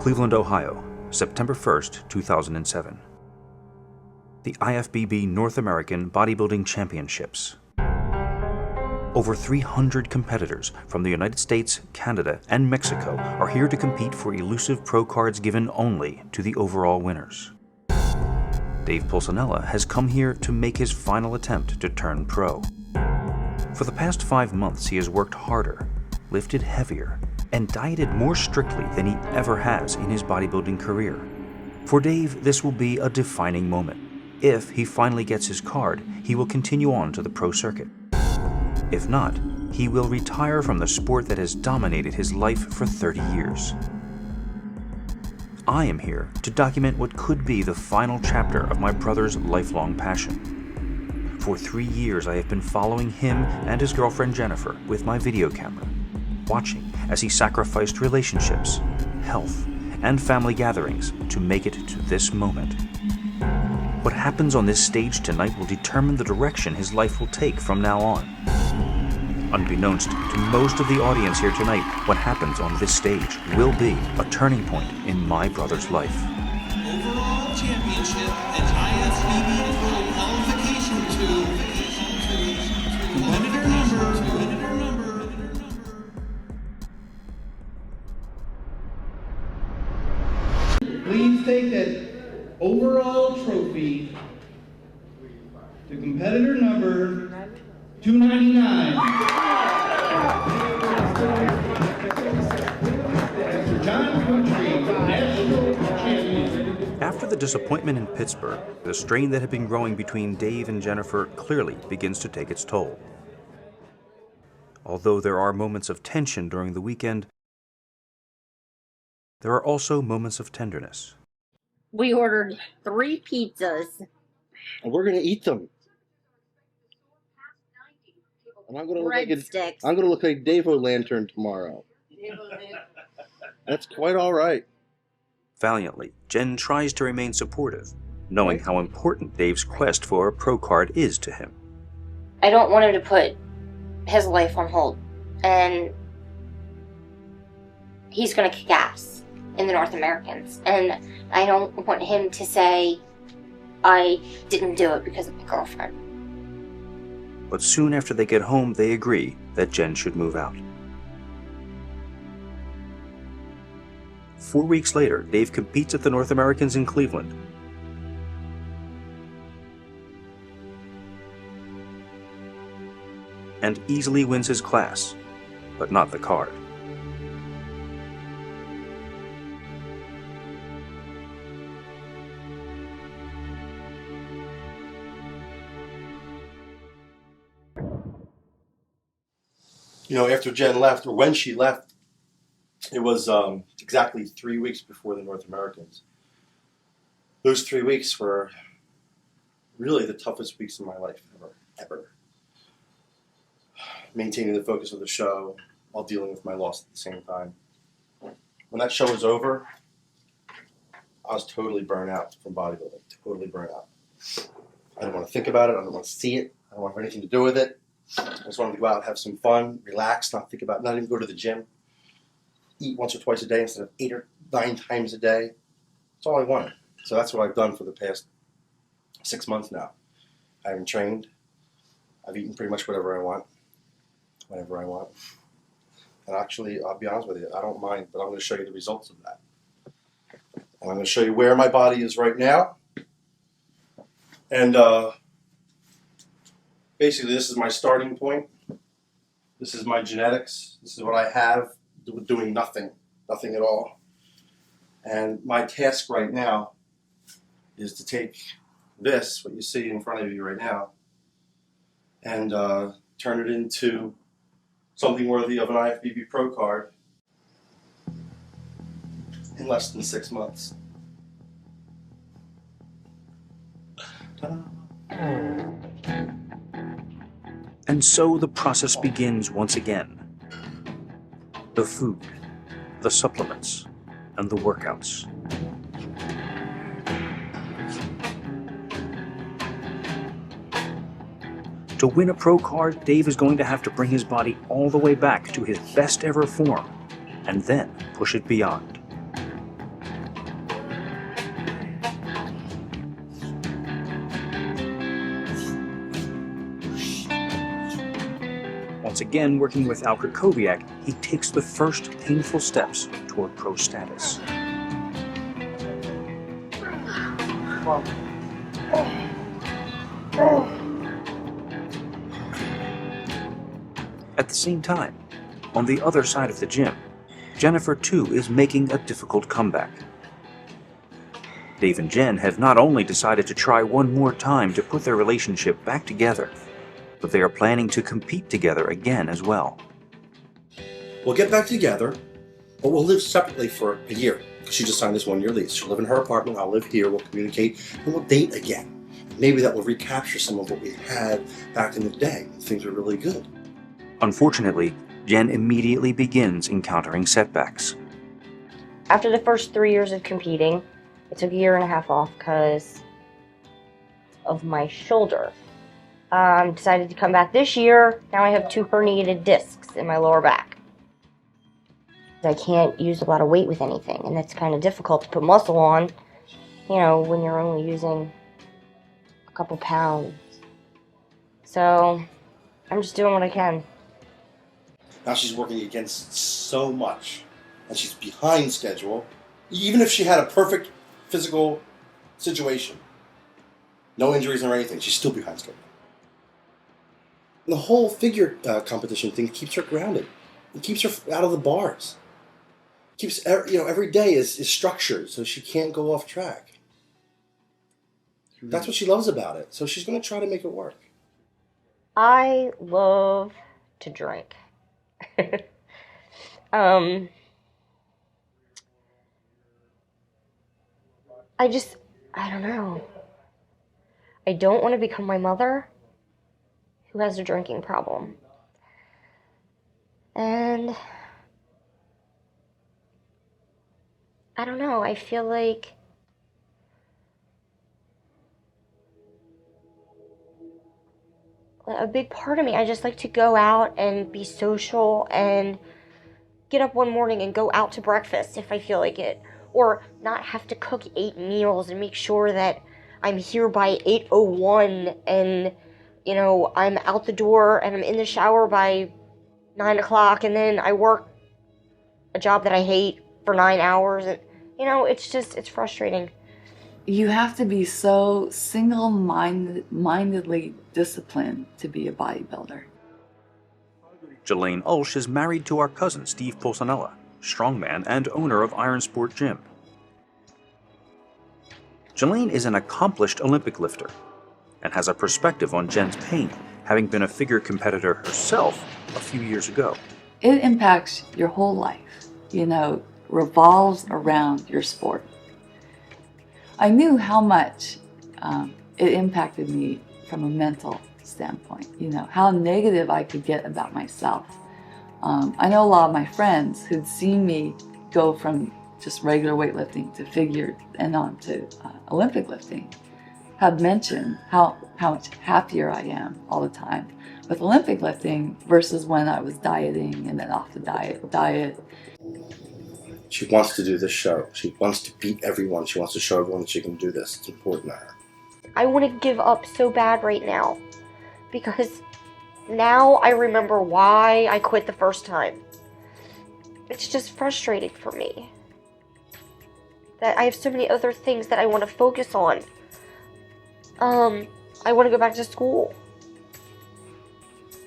Cleveland, Ohio, September 1st, 2007. The IFBB North American Bodybuilding Championships. Over 300 competitors from the United States, Canada, and Mexico are here to compete for elusive pro cards given only to the overall winners. Dave Pulcinella has come here to make his final attempt to turn pro. For the past 5 months, he has worked harder, lifted heavier, and dieted more strictly than he ever has in his bodybuilding career. For Dave, this will be a defining moment. If he finally gets his card, he will continue on to the pro circuit. If not, he will retire from the sport that has dominated his life for 30 years. I am here to document what could be the final chapter of my brother's lifelong passion. For 3 years, I have been following him and his girlfriend Jennifer with my video camera, watching as he sacrificed relationships, health, and family gatherings to make it to this moment. What happens on this stage tonight will determine the direction his life will take from now on. Unbeknownst to most of the audience here tonight, what happens on this stage will be a turning point in my brother's life. Overall championship and IFBB full qualification to competitor number. Please take that overall trophy to competitor number 299. After the disappointment in Pittsburgh, the strain that had been growing between Dave and Jennifer clearly begins to take its toll. Although there are moments of tension during the weekend, there are also moments of tenderness. We ordered 3 pizzas. And we're going to eat them. And I'm going to look like Dave O'Lantern tomorrow. That's quite all right. Valiantly, Jen tries to remain supportive, knowing how important Dave's quest for a pro card is to him. I don't want him to put his life on hold, and he's going to kick ass in the North Americans, and I don't want him to say, I didn't do it because of my girlfriend. But soon after they get home, they agree that Jen should move out. 4 weeks later, Dave competes at the North Americans in Cleveland. And easily wins his class, but not the card. You know, after Jen left, or when she left, it was exactly 3 weeks before the North Americans. Those 3 weeks were really the toughest weeks of my life ever. Maintaining the focus of the show while dealing with my loss at the same time. When that show was over, I was totally burnt out from bodybuilding, totally burnt out. I didn't want to think about it, I didn't want to see it, I didn't want to have anything to do with it. I just wanted to go out, have some fun, relax, not even go to the gym. Eat once or twice a day instead of 8 or 9 times a day. That's all I wanted. So that's what I've done for the past 6 months now. I haven't trained. I've eaten pretty much whatever I want. Whenever I want. And actually, I'll be honest with you, I don't mind, but I'm going to show you the results of that. And I'm going to show you where my body is right now. And basically, this is my starting point. This is my genetics. This is what I have. Doing nothing at all. And my task right now is to take this, what you see in front of you right now, and turn it into something worthy of an IFBB Pro card in less than 6 months. Ta-da. And so the process begins once again. The food, the supplements, and the workouts. To win a pro card, Dave is going to have to bring his body all the way back to his best ever form, and then push it beyond. once again working with Al Krakowiak, he takes the first painful steps toward pro status. At the same time, on the other side of the gym, Jennifer too is making a difficult comeback. Dave and Jen have not only decided to try one more time to put their relationship back together, but they are planning to compete together again as well. We'll get back together, but we'll live separately for a year. She just signed this 1-year lease. She'll live in her apartment, I'll live here, we'll communicate, and we'll date again. Maybe that will recapture some of what we had back in the day. Things were really good. Unfortunately, Jen immediately begins encountering setbacks. After the first 3 years of competing, I took a year and a half off because of my shoulder. Decided to come back this year. Now I have 2 herniated discs in my lower back. I can't use a lot of weight with anything, and it's kind of difficult to put muscle on, you know, when you're only using a couple pounds. So I'm just doing what I can. Now she's working against so much, and she's behind schedule. Even if she had a perfect physical situation, no injuries or anything, she's still behind schedule. And the whole figure competition thing keeps her grounded. It keeps her out of the bars. Keeps, you know, every day is structured, so she can't go off track. That's what she loves about it. So she's going to try to make it work. I love to drink. I don't know. I don't want to become my mother who has a drinking problem. And I don't know, I feel like a big part of me, I just like to go out and be social and get up one morning and go out to breakfast if I feel like it. Or not have to cook 8 meals and make sure that I'm here by 8:01 and, you know, I'm out the door and I'm in the shower by 9 o'clock and then I work a job that I hate for 9 hours. And, you know, it's frustrating. You have to be so single-mindedly disciplined to be a bodybuilder. Jelaine Ulsh is married to our cousin Steve Pulcinella, strongman and owner of Iron Sport Gym. Jelaine is an accomplished Olympic lifter and has a perspective on Jen's pain, having been a figure competitor herself a few years ago. It impacts your whole life, you know, revolves around your sport. I knew how much it impacted me from a mental standpoint, you know, how negative I could get about myself. I know a lot of my friends who'd seen me go from just regular weightlifting to figure and on to Olympic lifting have mentioned how much happier I am all the time with Olympic lifting versus when I was dieting and then off the diet. She wants to do this show. She wants to beat everyone. She wants to show everyone that she can do this. It's important to her. I want to give up so bad right now because now I remember why I quit the first time. It's just frustrating for me that I have so many other things that I want to focus on. I want to go back to school.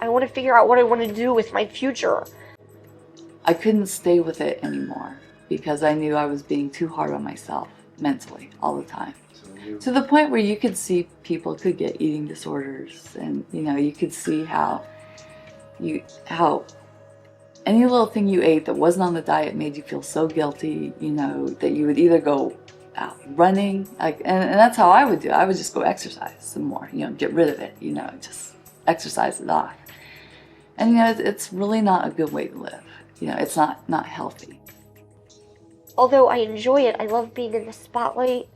I want to figure out what I want to do with my future. I couldn't stay with it anymore because I knew I was being too hard on myself mentally all the time. To the point where you could see people could get eating disorders, and you know, you could see how any little thing you ate that wasn't on the diet made you feel so guilty, you know, that you would either go out running, like, and that's how I would do it. I would just go exercise some more, you know, get rid of it, you know, just exercise it off. And you know, it's really not a good way to live. You know, it's not healthy. Although I enjoy it, I love being in the spotlight,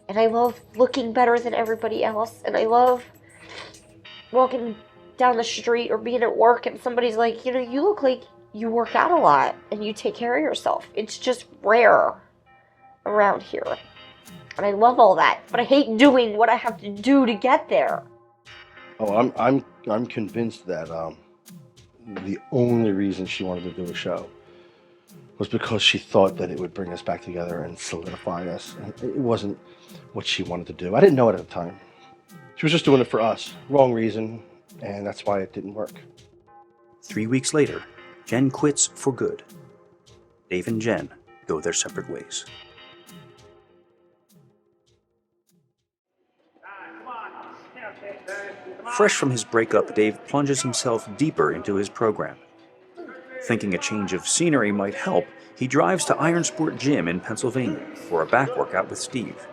and I love looking better than everybody else, and I love walking down the street or being at work and somebody's like, you know, you look like you work out a lot and you take care of yourself. It's just rare around here. And I love all that, but I hate doing what I have to do to get there. Oh, I'm convinced that the only reason she wanted to do a show was because she thought that it would bring us back together and solidify us. And it wasn't what she wanted to do. I didn't know it at the time. She was just doing it for us. Wrong reason, and that's why it didn't work. 3 weeks later, Jen quits for good. Dave and Jen go their separate ways. Fresh from his breakup, Dave plunges himself deeper into his program. Thinking a change of scenery might help, he drives to Iron Sport Gym in Pennsylvania for a back workout with Steve.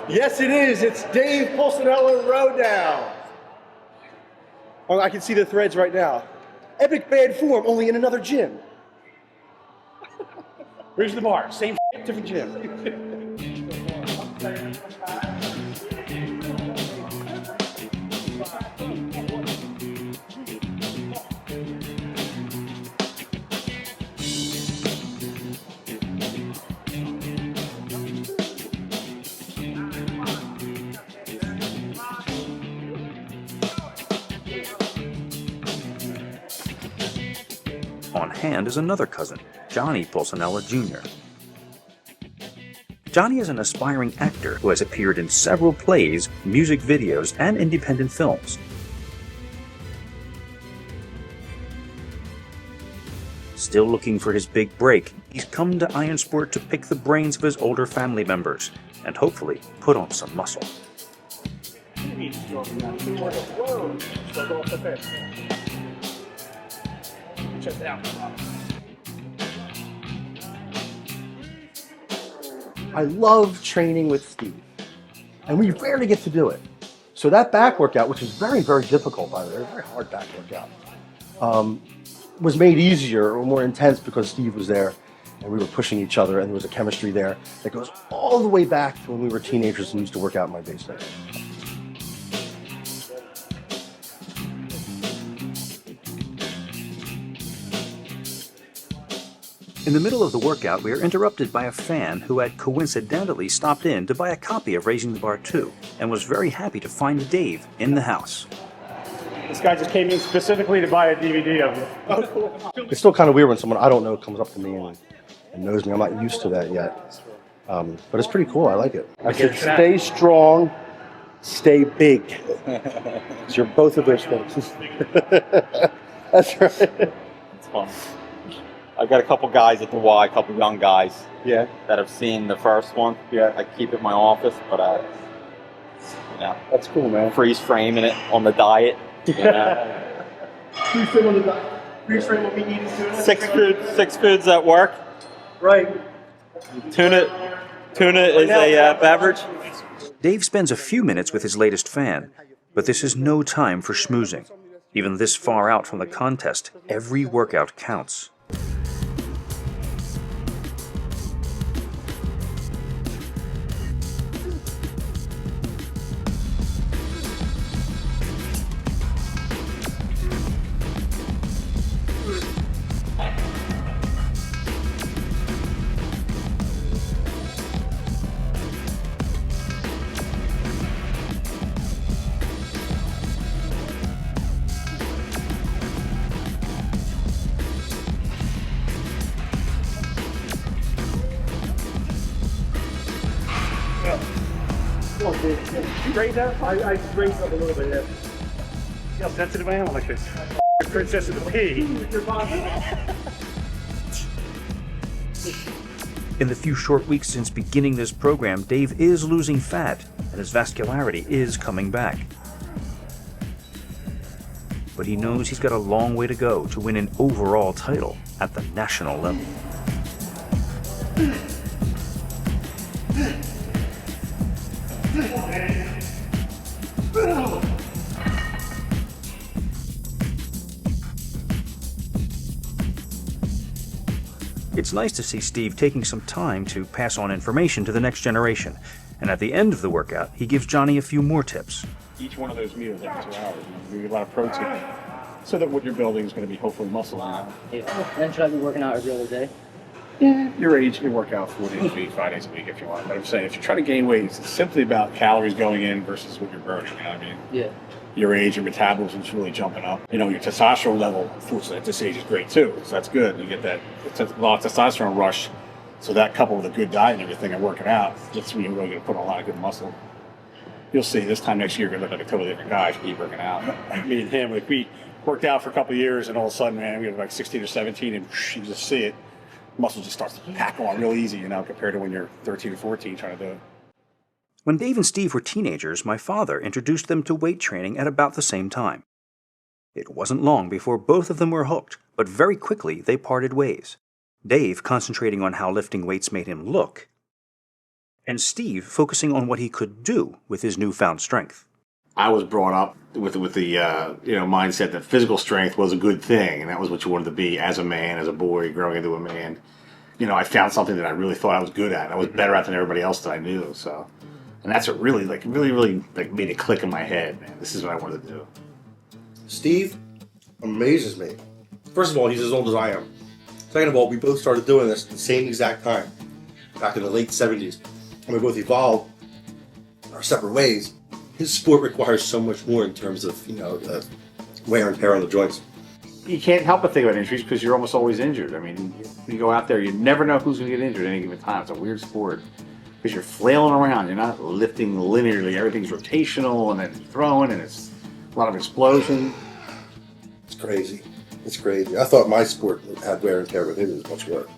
Yes, it is. It's Dave Pulcinella row down. Oh, I can see the threads right now. Epic bad form, only in another gym. Where's the bar? Same different gym. On hand is another cousin, Johnny Pulcinella Jr. Johnny is an aspiring actor who has appeared in several plays, music videos, and independent films. Still looking for his big break, he's come to Iron Sport to pick the brains of his older family members and hopefully put on some muscle. I love training with Steve, and we rarely get to do it. So that back workout, which is very, very difficult, by the way, very hard back workout, was made easier or more intense because Steve was there and we were pushing each other, and there was a chemistry there that goes all the way back to when we were teenagers and used to work out in my basement. In the middle of the workout, we are interrupted by a fan who had coincidentally stopped in to buy a copy of Raising the Bar 2 and was very happy to find Dave in the house. This guy just came in specifically to buy a DVD of it. Oh, cool. It's still kind of weird when someone I don't know comes up to me and knows me. I'm not used to that yet. But it's pretty cool. I like it. I said, stay strong, stay big. So you're both of those things. That's right. It's fun. I've got a couple guys at the Y, a couple young guys. Yeah. That have seen the first one. Yeah. I keep it in my office, but That's cool, man. freeze framing it on the diet. Freeze frame on the diet. Freeze frame will be eating tuna. Six foods at work. Right. Tuna is a beverage. Dave spends a few minutes with his latest fan, but this is no time for schmoozing. Even this far out from the contest, every workout counts. You raise that? I raised up a little bit, yeah. See how sensitive I am? I'm like this princess of the pea. In the few short weeks since beginning this program, Dave is losing fat, and his vascularity is coming back. But he knows he's got a long way to go to win an overall title at the national level. It's nice to see Steve taking some time to pass on information to the next generation, and at the end of the workout, he gives Johnny a few more tips. Each one of those meals every 2 hours, you get a lot of protein, so that what you're building is going to be hopefully muscle. Yeah. Then should I be working out every other day? Yeah, your age, you can work out 4 days a week, 5 days a week if you want. But I'm saying, if you're trying to gain weight, it's simply about calories going in versus what you're burning. You know what I mean? Yeah. your age, your metabolism's really jumping up. You know, your testosterone level, unfortunately, at this age is great too. So that's good. You get that a lot of testosterone rush. So that coupled with a good diet and everything and working out, that's when you're really going to put on a lot of good muscle. You'll see this time next year, you're going to look like a totally different guy if you keep working out. Me and him, like we worked out for a couple of years and all of a sudden, man, we were like 16 or 17 and you just see it. Muscle just starts to pack on real easy, you know, compared to when you're 13 or 14 trying to do it. When Dave and Steve were teenagers, my father introduced them to weight training at about the same time. It wasn't long before both of them were hooked, but very quickly they parted ways. Dave concentrating on how lifting weights made him look, and Steve focusing on what he could do with his newfound strength. I was brought up with the mindset that physical strength was a good thing, and that was what you wanted to be as a man, as a boy, growing into a man. You know, I found something that I really thought I was good at. I was better at than everybody else that I knew. So, and that's what really made it click in my head. Man, this is what I wanted to do. Steve amazes me. First of all, he's as old as I am. Second of all, we both started doing this at the same exact time, back in the late 70s. And we both evolved in our separate ways. His sport requires so much more in terms of, wear and tear on the joints. You can't help but think about injuries because you're almost always injured. I mean, you go out there, you never know who's going to get injured at any given time. It's a weird sport because you're flailing around. You're not lifting linearly. Everything's rotational and then throwing, and it's a lot of explosion. It's crazy. It's crazy. I thought my sport had wear and tear, but it was much worse.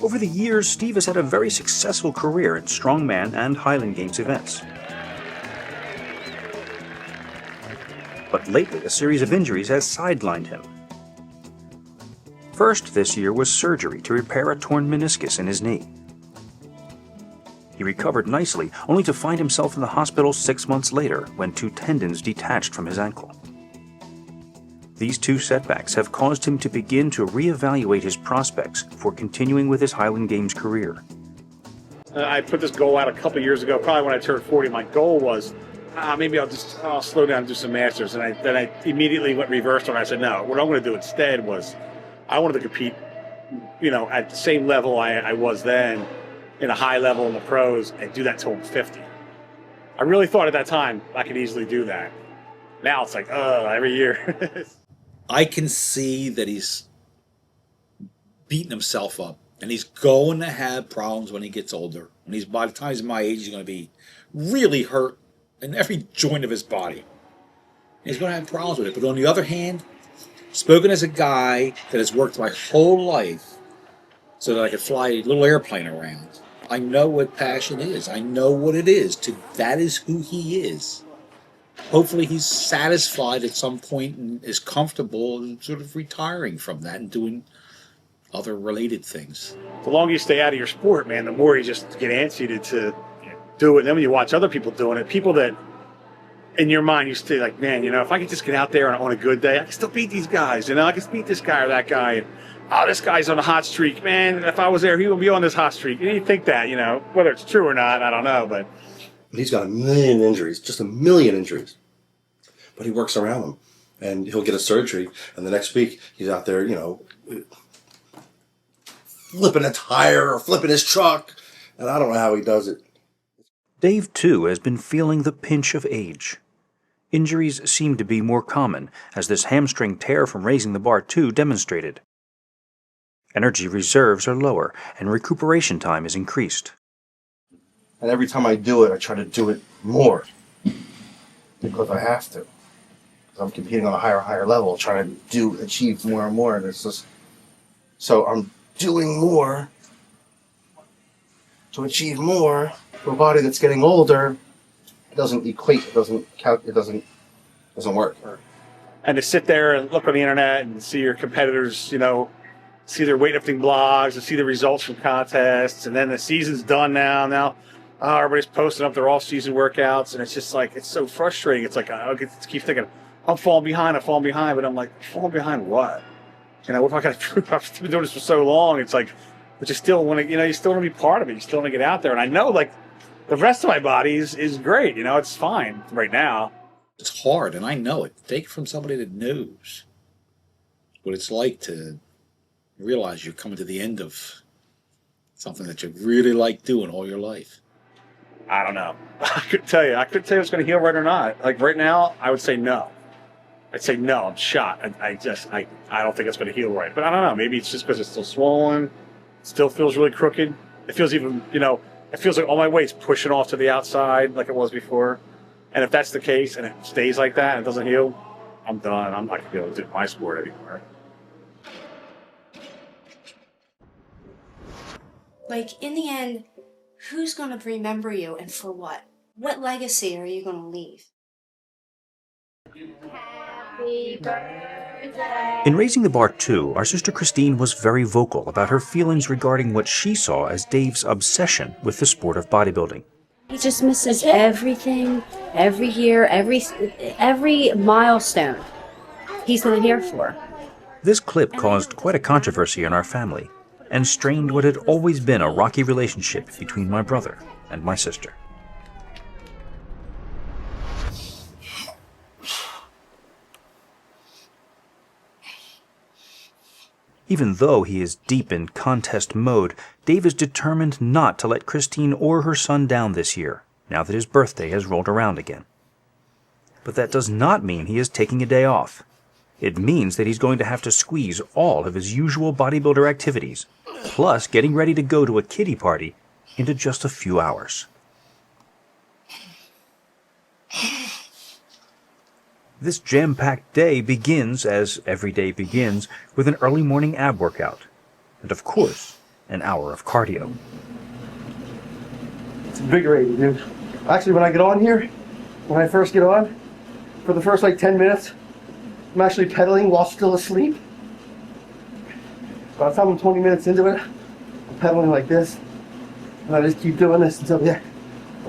Over the years, Steve has had a very successful career in strongman and Highland Games events. But lately, a series of injuries has sidelined him. First this year was surgery to repair a torn meniscus in his knee. He recovered nicely, only to find himself in the hospital 6 months later when 2 tendons detached from his ankle. These 2 setbacks have caused him to begin to reevaluate his prospects for continuing with his Highland Games career. I put this goal out a couple of years ago, probably when I turned 40. My goal was, maybe I'll slow down and do some masters. And then I immediately went reversed and I said, no, what I'm going to do instead was I wanted to compete, at the same level I was then, in a high level in the pros, and do that till I'm 50. I really thought at that time I could easily do that. Now it's like, every year. I can see that he's beating himself up, and he's going to have problems when he gets older. By the time he's my age, he's going to be really hurt in every joint of his body. He's going to have problems with it. But on the other hand, spoken as a guy that has worked my whole life so that I could fly a little airplane around, I know what passion is. I know what it is. That is who he is. Hopefully he's satisfied at some point and is comfortable and sort of retiring from that and doing other related things. The longer you stay out of your sport, man, the more you just get antsy to do it. And then when you watch other people doing it, people that in your mind you stay like, man, if I could just get out there on a good day, I can still beat these guys. I can beat this guy or that guy. And, this guy's on a hot streak. Man, if I was there, he would be on this hot streak. And you think that, whether it's true or not, I don't know, but he's got a million injuries, just a million injuries. But he works around them. And he'll get a surgery, and the next week he's out there, flipping a tire or flipping his truck. And I don't know how he does it. Dave, too, has been feeling the pinch of age. Injuries seem to be more common, as this hamstring tear from raising the bar, too, demonstrated. Energy reserves are lower, and recuperation time is increased. And every time I do it, I try to do it more. Because I have to. Because I'm competing on a higher level, trying to achieve more and more. And it's just, so I'm doing more to achieve more for a body that's getting older. It doesn't equate, it doesn't count, it doesn't work. And to sit there and look on the internet and see your competitors, see their weightlifting blogs and see the results from contests, and then the season's done now everybody's posting up their off-season workouts, and it's just like, it's so frustrating. It's like, I keep thinking, I'm falling behind, but I'm like, falling behind what? What have I got to prove? I've been doing this for so long. It's like, but you still want to, you still want to be part of it. You still want to get out there. And I know, the rest of my body is great. It's fine right now. It's hard, and I know it. Take it from somebody that knows what it's like to realize you're coming to the end of something that you really like doing all your life. I don't know. I couldn't tell you. I couldn't tell you if it's going to heal right or not. Like right now, I would say no. I'd say no. I'm shot. I don't think it's going to heal right. But I don't know. Maybe it's just because it's still swollen. It still feels really crooked. It feels even, it feels like all my weight's pushing off to the outside like it was before. And if that's the case and it stays like that and it doesn't heal, I'm done. I'm not going to be able to do my sport anymore. Like, in the end, who's going to remember you and for what? What legacy are you going to leave? Happy birthday. In Raising the Bar 2, our sister Christine was very vocal about her feelings regarding what she saw as Dave's obsession with the sport of bodybuilding. He just misses everything, every year, every milestone he's not here for. This clip caused quite a controversy in our family and strained what had always been a rocky relationship between my brother and my sister. Even though he is deep in contest mode, Dave is determined not to let Christine or her son down this year, now that his birthday has rolled around again. But that does not mean he is taking a day off. It means that he's going to have to squeeze all of his usual bodybuilder activities, plus getting ready to go to a kiddie party, into just a few hours. This jam-packed day begins, as every day begins, with an early morning ab workout, and of course, an hour of cardio. It's invigorating, dude. Actually, when I get on here, when I first get on, for the first like 10 minutes, I'm actually pedaling while still asleep. By the time I'm 20 minutes into it, I'm pedaling like this, and I just keep doing this until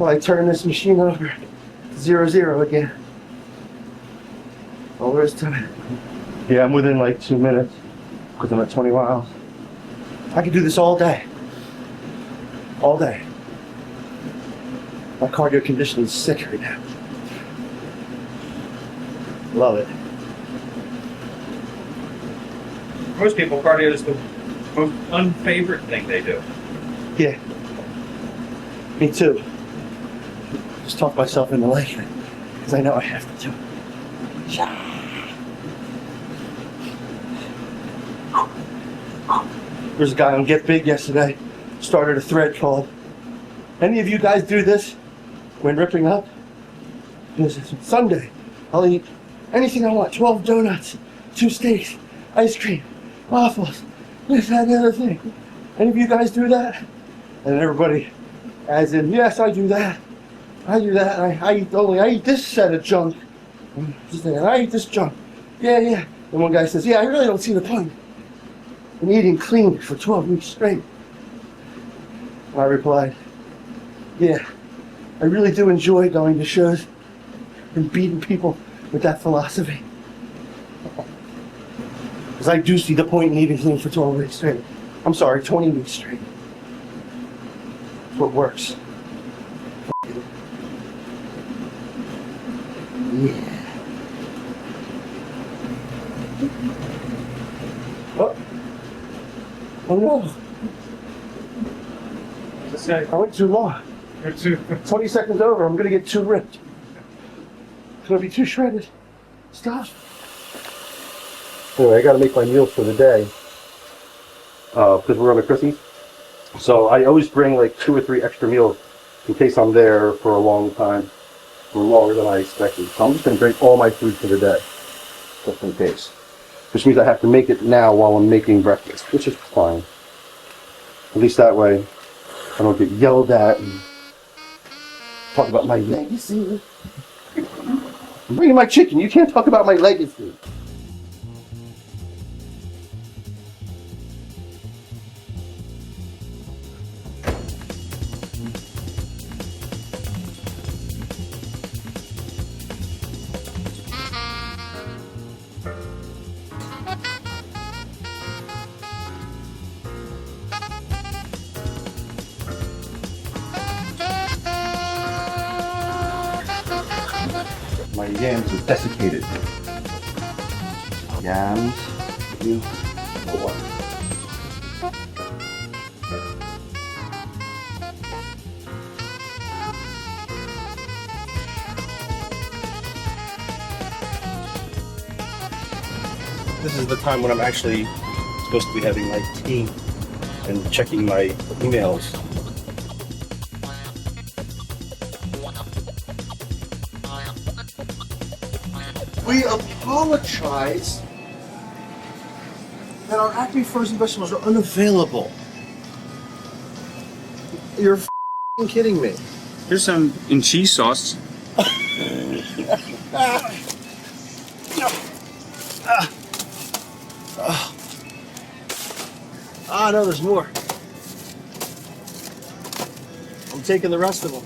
I turn this machine over to 0-0 again. All there is to it. Yeah, I'm within like 2 minutes because I'm at 20 miles. I could do this all day. All day. My cardio conditioning is sick right now. Love it. Most people, cardio is the most unfavorite thing they do. Yeah. Me too. Just talk myself into liking it because I know I have to do it. There's a guy on Get Big yesterday, started a thread called, any of you guys do this when ripping up? This is Sunday. I'll eat anything I want, 12 donuts, 2 steaks, ice cream, waffles, this, that, and the other thing. Any of you guys do that? And everybody adds in, yes, I do that. I do that. I eat this set of junk. And I eat this junk. Yeah. And one guy says, yeah, I really don't see the point in eating clean for 12 weeks straight. And I replied, yeah, I really do enjoy going to shows and beating people with that philosophy. Because I do see the point in eating clean for 12 weeks straight. I'm sorry, 20 weeks straight. That's what works. Yeah. Oh no. I went too long. 20 seconds over, I'm gonna get too ripped. It's gonna be too shredded. Stop. Anyway, I gotta make my meals for the day. Because we're on a Christmas. So I always bring like 2 or 3 extra meals in case I'm there for a long time. Or longer than I expected. So I'm just gonna bring all my food for the day. Just in case. Which means I have to make it now while I'm making breakfast, which is fine. At least that way I don't get yelled at and talk about my legacy. I'm bringing my chicken, you can't talk about my legacy. My yams are desiccated. Yams, you, or what? this is the time when I'm actually supposed to be having my tea and checking my emails. We apologize that our acme frozen vegetables are unavailable. You're f***ing kidding me. Here's some in cheese sauce. No, there's more. I'm taking the rest of them.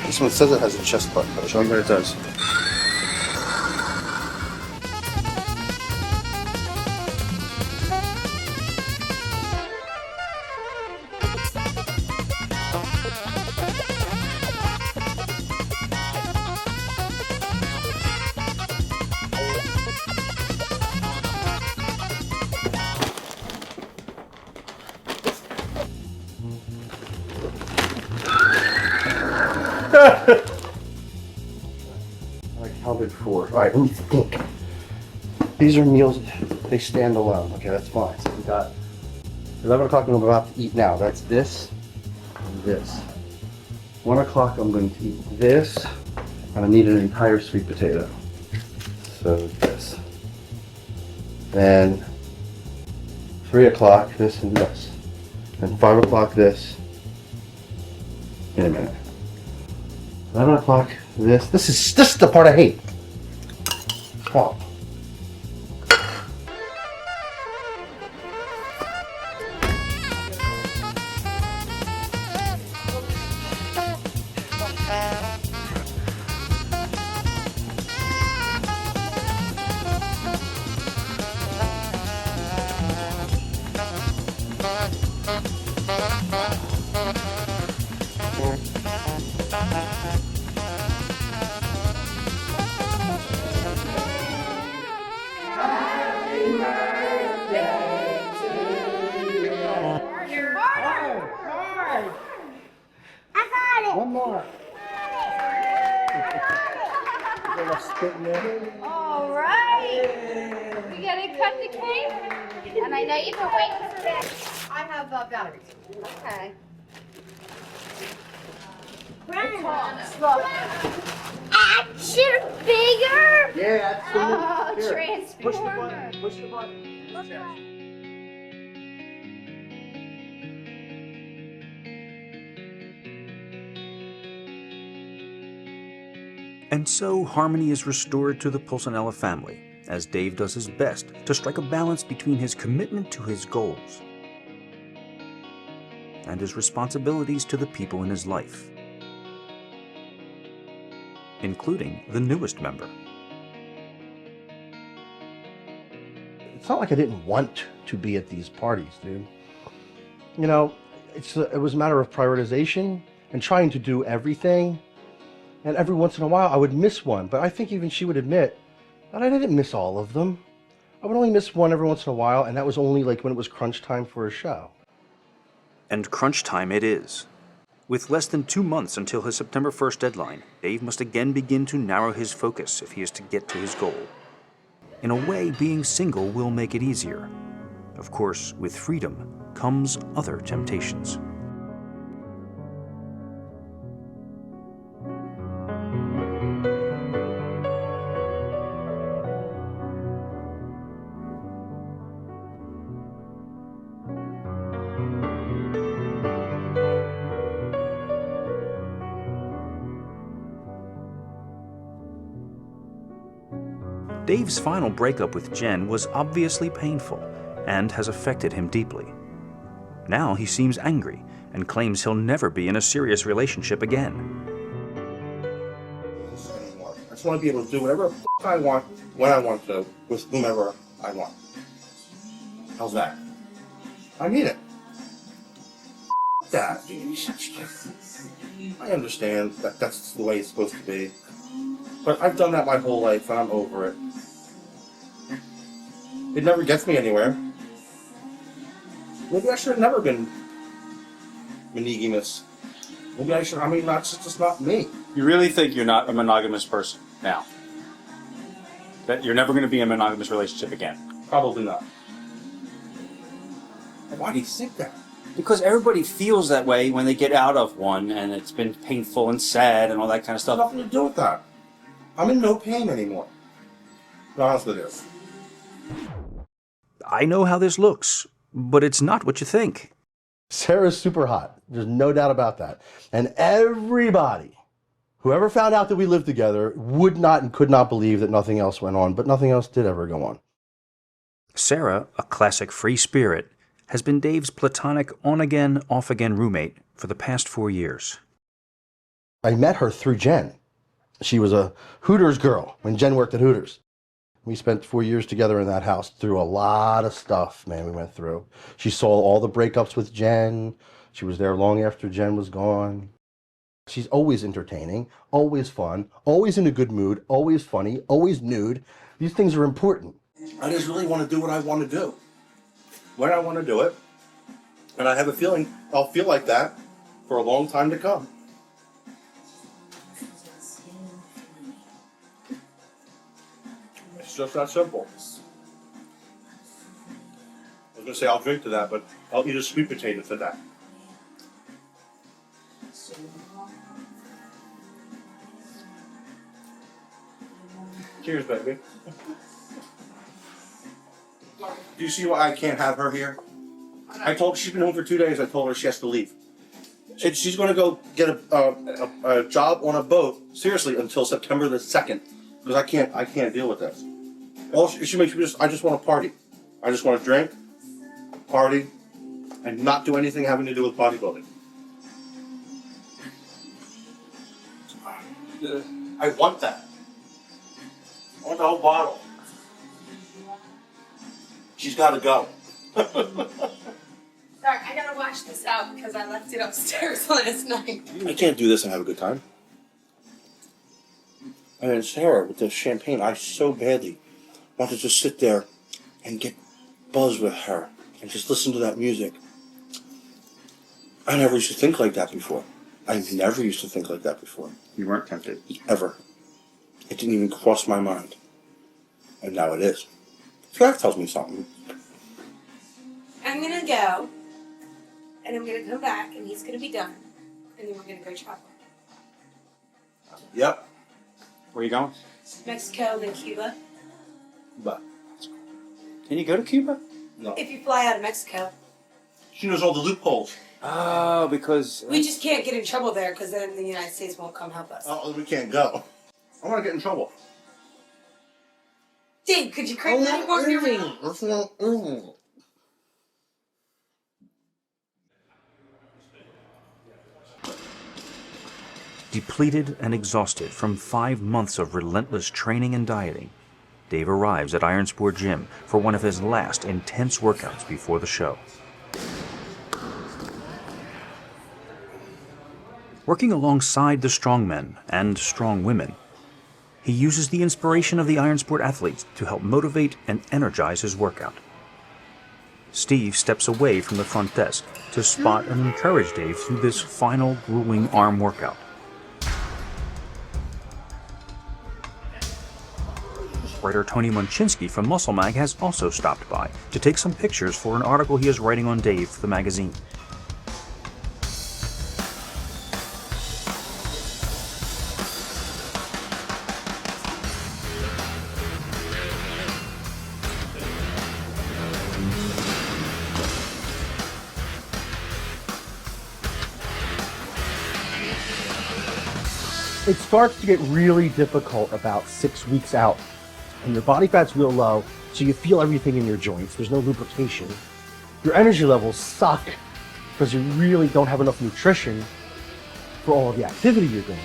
This one says it has a chest button, but show me what it does. I counted 4. All right, let me think. These are meals, they stand alone. Okay, that's fine. So we got 11 o'clock I'm about to eat now. That's this and this. 1 o'clock I'm going to eat this, and I need an entire sweet potato. So this. Then 3 o'clock, this and this. And 5 o'clock, this. In a minute. 11 o'clock, this. This is the part I hate. Come on. One more. All right. We gotta cut the cake. And I know you've been waiting for this. I have batteries. Okay. Action figure? Yeah, Oh, Here, transformer. Push the button. Push the button. And so harmony is restored to the Pulcinella family, as Dave does his best to strike a balance between his commitment to his goals and his responsibilities to the people in his life, including the newest member. It's not like I didn't want to be at these parties, dude. You know, it was a matter of prioritization and trying to do everything. And every once in a while I would miss one, but I think even she would admit that I didn't miss all of them. I would only miss one every once in a while, and that was only like when it was crunch time for a show. And crunch time it is. With less than 2 months until his September 1st deadline, Dave must again begin to narrow his focus if he is to get to his goal. In a way, being single will make it easier. Of course, with freedom comes other temptations. Dave's final breakup with Jen was obviously painful and has affected him deeply. Now he seems angry and claims he'll never be in a serious relationship again. I just want to be able to do whatever the f I want, when I want to, with whomever I want. How's that? I need it. F that. I understand that that's the way it's supposed to be. But I've done that my whole life and I'm over it. It never gets me anywhere. Maybe I should have never been monogamous. Maybe I should. I mean, that's just not me. You really think you're not a monogamous person now? That you're never going to be in a monogamous relationship again? Probably not. Why do you think that? Because everybody feels that way when they get out of one, and it's been painful and sad and all that kind of stuff. Nothing to do with that. I'm in no pain anymore. To be honest with you. I know how this looks, but it's not what you think. Sarah's super hot. There's no doubt about that. And everybody, whoever found out that we lived together, would not and could not believe that nothing else went on, but nothing else did ever go on. Sarah, a classic free spirit, has been Dave's platonic on-again, off-again roommate for the past 4 years. I met her through Jen. She was a Hooters girl when Jen worked at Hooters. We spent 4 years together in that house through a lot of stuff, man, we went through. She saw all the breakups with Jen. She was there long after Jen was gone. She's always entertaining, always fun, always in a good mood, always funny, always nude. These things are important. I just really want to do what I want to do. When I want to do it. And I have a feeling I'll feel like that for a long time to come. It's just that simple. I was going to say I'll drink to that, but I'll eat a sweet potato to that. Cheers, baby. Do you see why I can't have her here? I told her she's been home for 2 days. I told her she has to leave. She's going to go get a job on a boat, seriously, until September the 2nd, because I can't deal with this. All she makes me I just want to party. I just want to drink, party, and not do anything having to do with bodybuilding. I want that. I want the whole bottle. She's got to go. Sorry, I gotta wash this out because I left it upstairs last night. I can't do this and have a good time. I mean, Sarah, with the champagne, I so badly want to just sit there and get buzzed with her and just listen to that music. I never used to think like that before. I never used to think like that before. You weren't tempted? Ever. It didn't even cross my mind. And now it is. So that tells me something. I'm gonna go, and I'm gonna come back, and he's gonna be done, and then we're gonna go travel. Yep. Where are you going? Mexico, then Cuba. But can you go to Cuba? No. If you fly out of Mexico. She knows all the loopholes. Oh, because We just can't get in trouble there, because then the United States won't come help us. Oh, we can't go. I want to get in trouble. Dave, could you crank that more? That's not Depleted and exhausted from 5 months of relentless training and dieting, Dave arrives at Iron Sport Gym for one of his last intense workouts before the show. Working alongside the strong men and strong women, he uses the inspiration of the Iron Sport athletes to help motivate and energize his workout. Steve steps away from the front desk to spot and encourage Dave through this final grueling arm workout. Writer Tony Munchinsky from Muscle Mag has also stopped by to take some pictures for an article he is writing on Dave for the magazine. It starts to get really difficult about 6 weeks out, and your body fat's real low, so you feel everything in your joints. There's no lubrication. Your energy levels suck because you really don't have enough nutrition for all of the activity you're doing.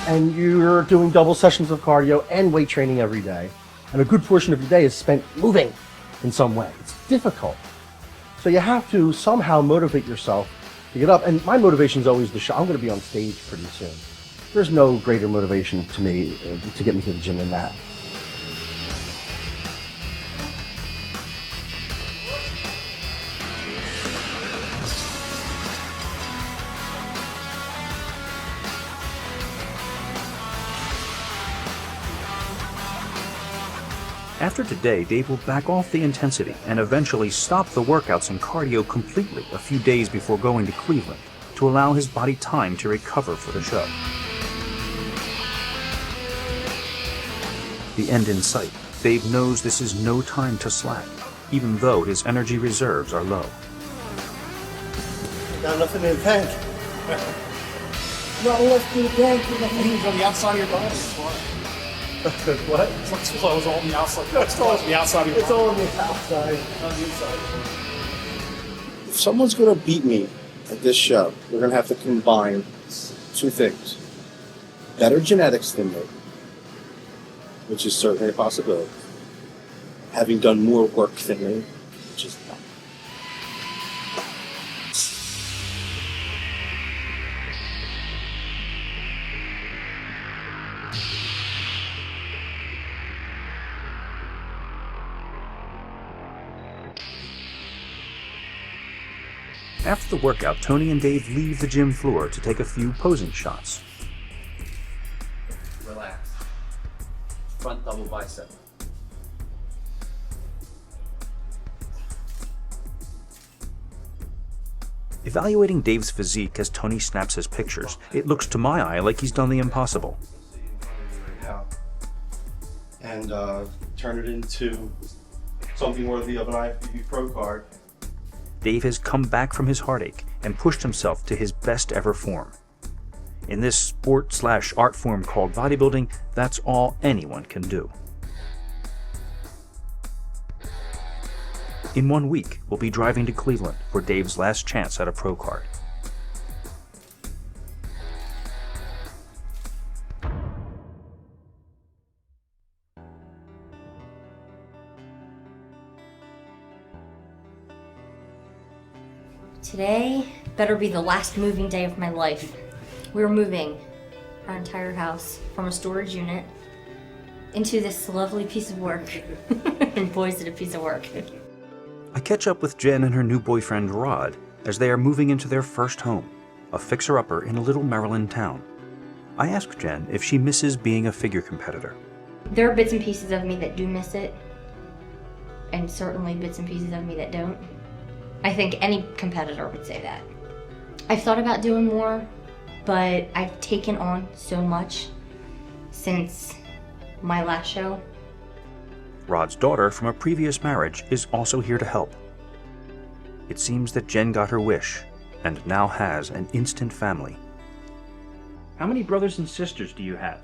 And you're doing double sessions of cardio and weight training every day, and a good portion of your day is spent moving in some way. It's difficult. So you have to somehow motivate yourself to get up. And my motivation is always the show. I'm going to be on stage pretty soon. There's no greater motivation to me to get me to the gym than that. After today, Dave will back off the intensity and eventually stop the workouts and cardio completely a few days before going to Cleveland to allow his body time to recover for the show. The end in sight, Dave knows this is no time to slack, even though his energy reserves are low. I got nothing in the tank. Not left in the tank. Things on the outside of your body. What? It's clothes all on the outside. It's all on the outside of your body. It's all on the outside. On the inside. If someone's going to beat me at this show, we're going to have to combine two things. Better genetics than me, which is certainly a possibility. Having done more work than me, which is not. After the workout, Tony and Dave leave the gym floor to take a few posing shots. Relax. Front double bicep. Evaluating Dave's physique as Tony snaps his pictures, it looks to my eye like he's done the impossible. And turn it into something worthy of an IFBB Pro card. Dave has come back from his heartache and pushed himself to his best ever form. In this sport/art form called bodybuilding, that's all anyone can do. In 1 week, we'll be driving to Cleveland for Dave's last chance at a pro card. Today better be the last moving day of my life. We're moving our entire house from a storage unit into this lovely piece of work. And boy, is it a piece of work. I catch up with Jen and her new boyfriend Rod as they are moving into their first home, a fixer-upper in a little Maryland town. I ask Jen if she misses being a figure competitor. There are bits and pieces of me that do miss it, and certainly bits and pieces of me that don't. I think any competitor would say that. I've thought about doing more, but I've taken on so much since my last show. Rod's daughter from a previous marriage is also here to help. It seems that Jen got her wish and now has an instant family. How many brothers and sisters do you have?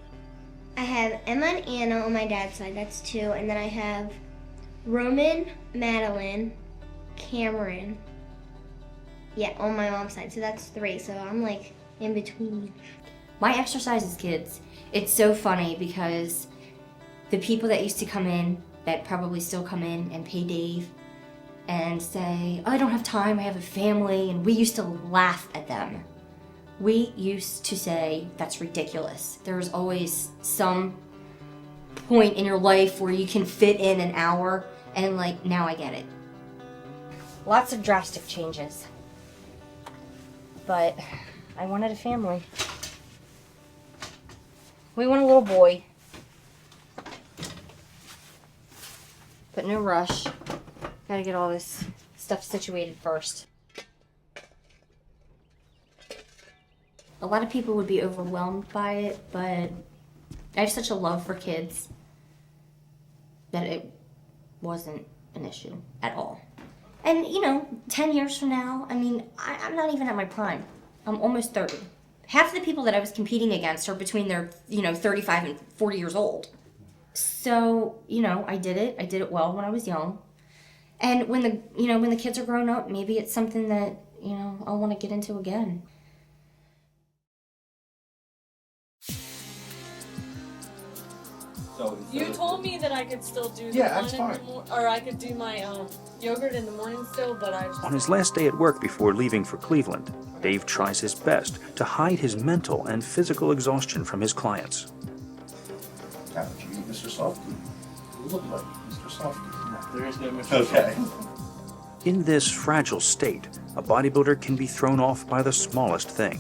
I have Emma and Anna on my dad's side, that's 2, and then I have Roman, Madeline, Cameron, on my mom's side, so that's 3, so I'm like in between. My exercises, kids, it's so funny because the people that used to come in, that probably still come in and pay Dave and say, oh, I don't have time, I have a family, and we used to laugh at them. We used to say, that's ridiculous. There's always some point in your life where you can fit in an hour, and like, now I get it. Lots of drastic changes. But I wanted a family. We want a little boy. But no rush. Gotta get all this stuff situated first. A lot of people would be overwhelmed by it, but I have such a love for kids that it wasn't an issue at all. And 10 years from now, I'm not even at my prime. I'm almost 30. Half of the people that I was competing against are between their, 35 and 40 years old. So, I did it. I did it well when I was young. And when the kids are grown up, maybe it's something that, I'll want to get into again. So You told me that I could still do the Yeah, one that's in fine. the or I could do my yogurt in the morning still, but I just On his last day at work before leaving for Cleveland, Dave tries his best to hide his mental and physical exhaustion from his clients. Haven't you eat Mr. Softy? You look like Mr. Softy. There is no Mr. Okay. In this fragile state, a bodybuilder can be thrown off by the smallest thing.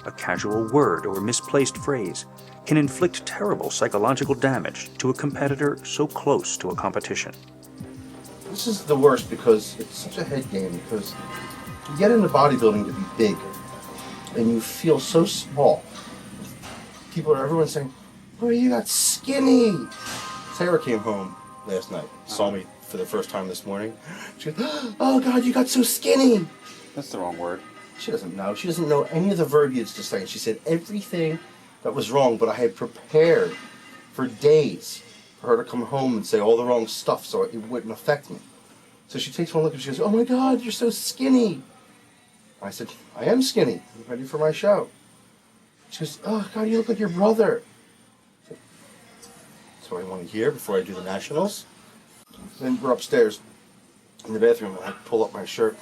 A casual word or misplaced phrase can inflict terrible psychological damage to a competitor so close to a competition. This is the worst because it's such a head game, because you get into bodybuilding to be big and you feel so small. Everyone's saying, "Oh, you got skinny." Sarah came home last night, saw me for the first time this morning. She goes, "Oh God, you got so skinny." That's the wrong word. She doesn't know. She doesn't know any of the verbiage to say. She said everything that was wrong, but I had prepared for days for her to come home and say all the wrong stuff so it wouldn't affect me. So she takes one look and she goes, "Oh my God, you're so skinny." I said, "I am skinny. I'm ready for my show." She goes, "Oh God, you look like your brother." I said, "That's what I want to hear before I do the nationals." Then we're upstairs in the bathroom and I pull up my shirt.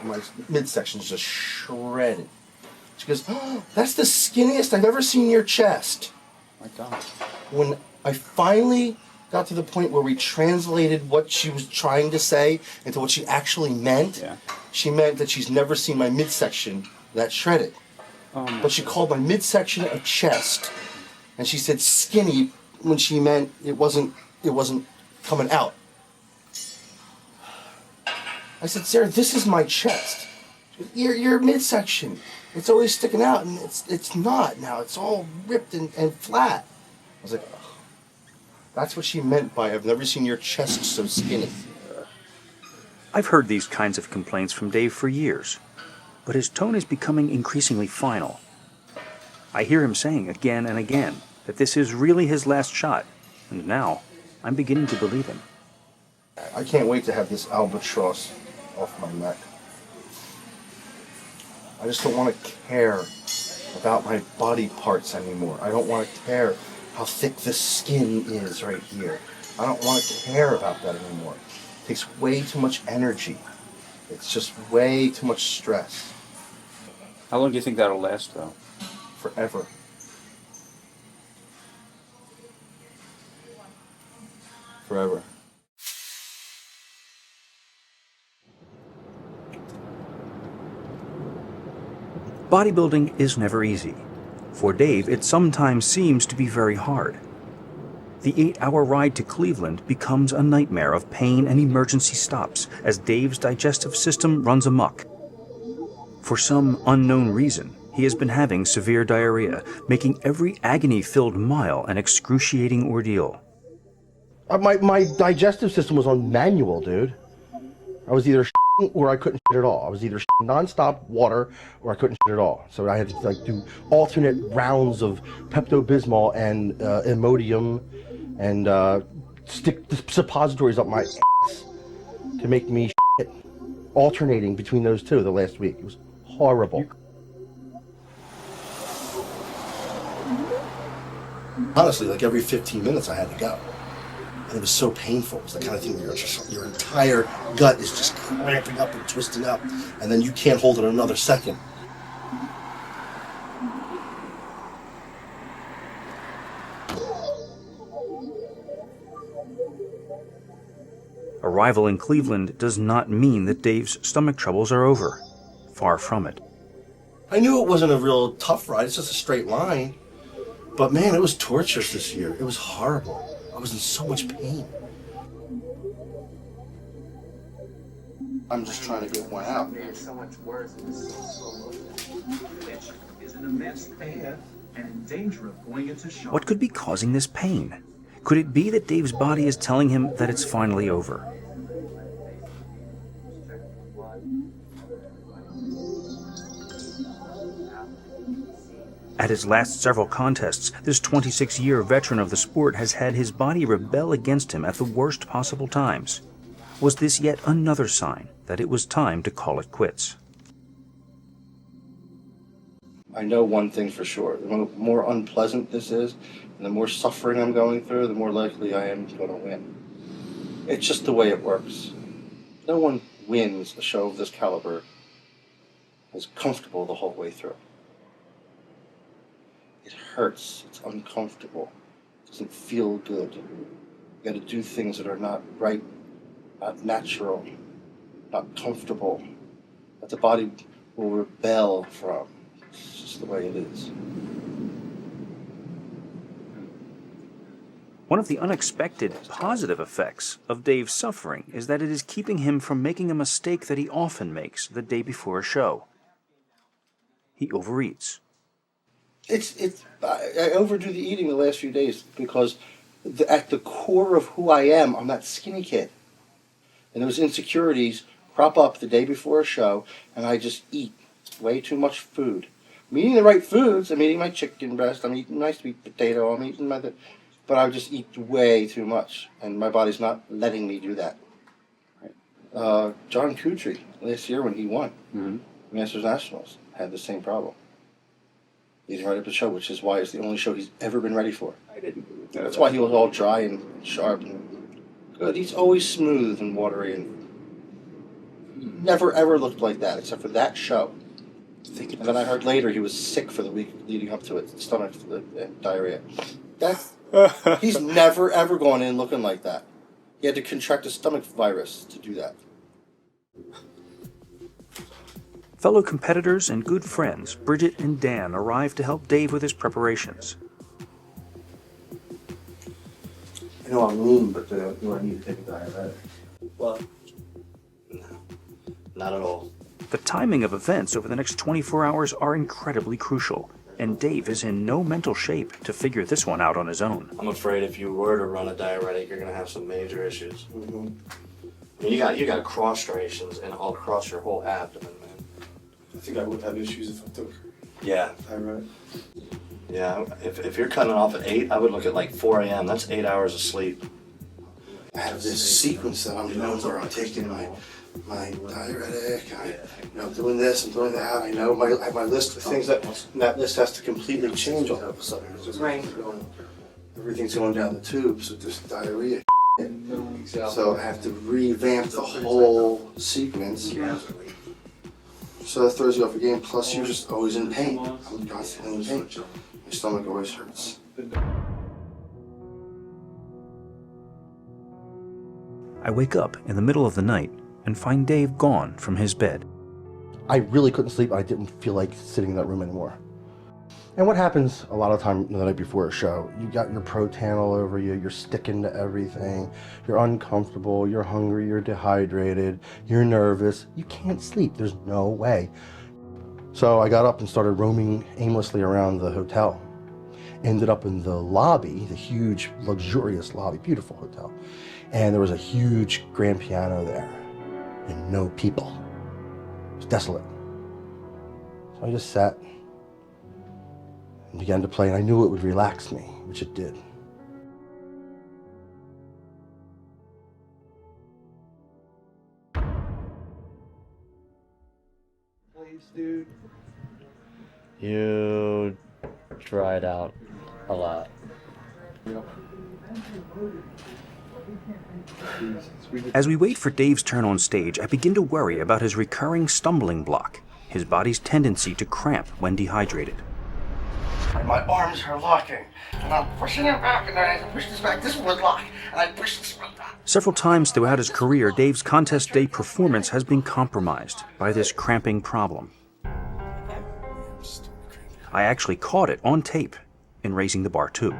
My midsection's just shredded. She goes, "Oh, that's the skinniest I've ever seen your chest." My God. When I finally got to the point where we translated what she was trying to say into what she actually meant, she meant that she's never seen my midsection that shredded. But she called my midsection a chest, and she said skinny when she meant it wasn't coming out. I said, "Sarah, this is my chest. Your midsection, it's always sticking out, and it's not now. It's all ripped and flat." I was like, "Oh, that's what she meant by I've never seen your chest so skinny." I've heard these kinds of complaints from Dave for years, but his tone is becoming increasingly final. I hear him saying again and again that this is really his last shot, and now I'm beginning to believe him. I can't wait to have this albatross off my neck. I just don't want to care about my body parts anymore. I don't want to care how thick the skin is right here. I don't want to care about that anymore. It takes way too much energy. It's just way too much stress. How long do you think that'll last, though? Forever. Forever. Bodybuilding is never easy. For Dave, it sometimes seems to be very hard. The 8-hour ride to Cleveland becomes a nightmare of pain and emergency stops as Dave's digestive system runs amok. For some unknown reason, he has been having severe diarrhea, making every agony-filled mile an excruciating ordeal. My digestive system was on manual, dude. I was either or I couldn't shit at all. I was either nonstop water or I couldn't shit at all. So I had to do alternate rounds of Pepto-Bismol and Imodium and stick the suppositories up my ass to make me shit, alternating between those two the last week. It was horrible. Honestly, like every 15 minutes I had to go. And it was so painful. It's the kind of thing where your entire gut is just cramping up and twisting up, and then you can't hold it another second. Arrival in Cleveland does not mean that Dave's stomach troubles are over. Far from it. I knew it wasn't a real tough ride, it's just a straight line. But man, it was torturous this year. It was horrible. I was in so much pain. I'm just trying to get one out. There's so much worse in this slow motion, which is in immense pain and in danger of going into shock. What could be causing this pain? Could it be that Dave's body is telling him that it's finally over? At his last several contests, this 26-year veteran of the sport has had his body rebel against him at the worst possible times. Was this yet another sign that it was time to call it quits? I know one thing for sure. The more unpleasant this is, and the more suffering I'm going through, the more likely I am going to win. It's just the way it works. No one wins a show of this caliber is comfortable the whole way through. It hurts. It's uncomfortable. It doesn't feel good. You got to do things that are not right, not natural, not comfortable, that the body will rebel from. It's just the way it is. One of the unexpected positive effects of Dave's suffering is that it is keeping him from making a mistake that he often makes the day before a show. He overeats. I overdo the eating the last few days because at the core of who I am, I'm that skinny kid. And those insecurities crop up the day before a show, and I just eat way too much food. I'm eating the right foods. I'm eating my chicken breast. I'm eating my sweet potato. I'm eating but I just eat way too much, and my body's not letting me do that. John Kutry, last year when he won Masters Nationals, had the same problem. Eating right up the show, which is why it's the only show he's ever been ready for. That's why he was all dry and sharp and good. He's always smooth and watery, and never ever looked like that except for that show. And then I heard later he was sick for the week leading up to it, stomach diarrhea. He's never ever gone in looking like that. He had to contract a stomach virus to do that. Fellow competitors and good friends, Bridget and Dan, arrived to help Dave with his preparations. I know I'm lean, but do I need to take a diuretic? Well, no, not at all. The timing of events over the next 24 hours are incredibly crucial, and Dave is in no mental shape to figure this one out on his own. I'm afraid if you were to run a diuretic, you're going to have some major issues. I mean, you got cross striations and all across your whole abdomen, man. I think I would have issues if I took diuretic. Yeah, if you're cutting off at 8, I would look at like 4 a.m. That's 8 hours of sleep. I have this sequence that I'm doing where I'm taking my diuretic, I'm doing this, I'm doing that. I know I have my list of things and that list has to completely change all of a sudden. Everything's going down the tubes with this diarrhea. So I have to revamp the whole sequence. So that throws you off again. Plus, you're just always in pain. I'm constantly in pain. My stomach always hurts. I wake up in the middle of the night and find Dave gone from his bed. I really couldn't sleep. I didn't feel like sitting in that room anymore. And what happens a lot of time the night before a show, you got your protan all over you, you're sticking to everything, you're uncomfortable, you're hungry, you're dehydrated, you're nervous, you can't sleep, there's no way. So I got up and started roaming aimlessly around the hotel. Ended up in the lobby, the huge, luxurious lobby, beautiful hotel. And there was a huge grand piano there and no people. It was desolate. So I just sat and began to play, and I knew it would relax me, which it did. Please, dude. You tried out a lot. As we wait for Dave's turn on stage, I begin to worry about his recurring stumbling block, his body's tendency to cramp when dehydrated. My arms are locking, and I'm pushing it back, and then I push this back. This would lock, and I push this one back. Several times throughout his career, Dave's contest day performance has been compromised by this cramping problem. I actually caught it on tape in Raising the Bar 2.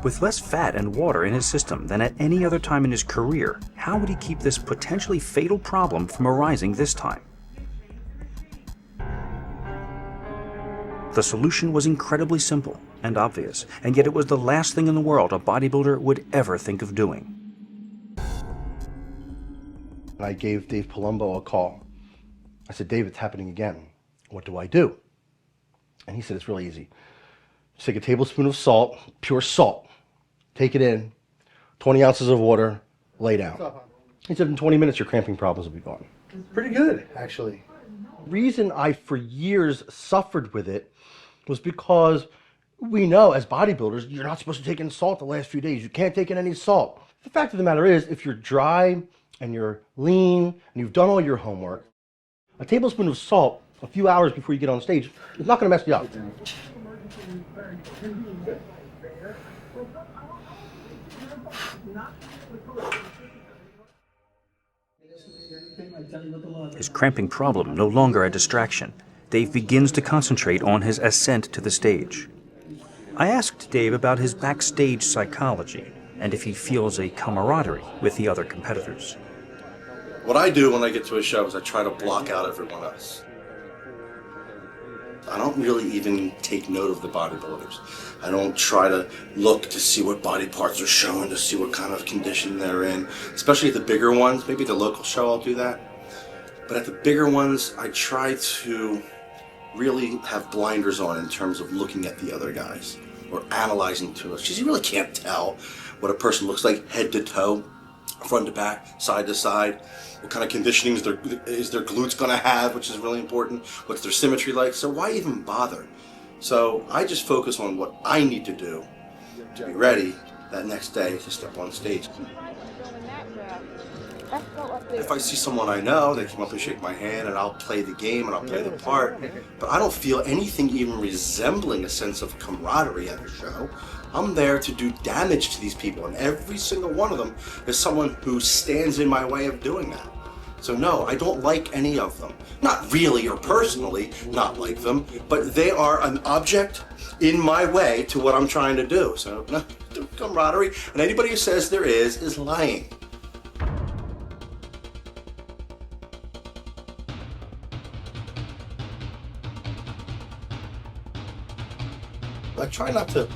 With less fat and water in his system than at any other time in his career, how would he keep this potentially fatal problem from arising this time? The solution was incredibly simple and obvious, and yet it was the last thing in the world a bodybuilder would ever think of doing. I gave Dave Palumbo a call. I said, Dave, it's happening again. What do I do? And he said, it's really easy. Just take a tablespoon of salt, pure salt. Take it in, 20 ounces of water, lay down. He said in 20 minutes your cramping problems will be gone. Pretty good, actually. The reason I for years suffered with it was because we know as bodybuilders you're not supposed to take in salt the last few days. You can't take in any salt. The fact of the matter is, if you're dry and you're lean and you've done all your homework, a tablespoon of salt a few hours before you get on stage is not going to mess you up. His cramping problem no longer a distraction, Dave begins to concentrate on his ascent to the stage. I asked Dave about his backstage psychology and if he feels a camaraderie with the other competitors. What I do when I get to a show is I try to block out everyone else. I don't really even take note of the bodybuilders. I don't try to look to see what body parts are showing, to see what kind of condition they're in, especially at the bigger ones. Maybe the local show I'll do that. But at the bigger ones, I try to really have blinders on in terms of looking at the other guys or analyzing to us. Because you really can't tell what a person looks like head to toe, front to back, side to side. What kind of conditioning is their glutes going to have, which is really important. What's their symmetry like? So why even bother? So I just focus on what I need to do to be ready that next day to step on stage. If I see someone I know, they come up and shake my hand and I'll play the game and I'll play the part. But I don't feel anything even resembling a sense of camaraderie at a show. I'm there to do damage to these people, and every single one of them is someone who stands in my way of doing that. So no, I don't like any of them. Not really or personally not like them, but they are an object in my way to what I'm trying to do. So no camaraderie, and anybody who says there is lying. I try not to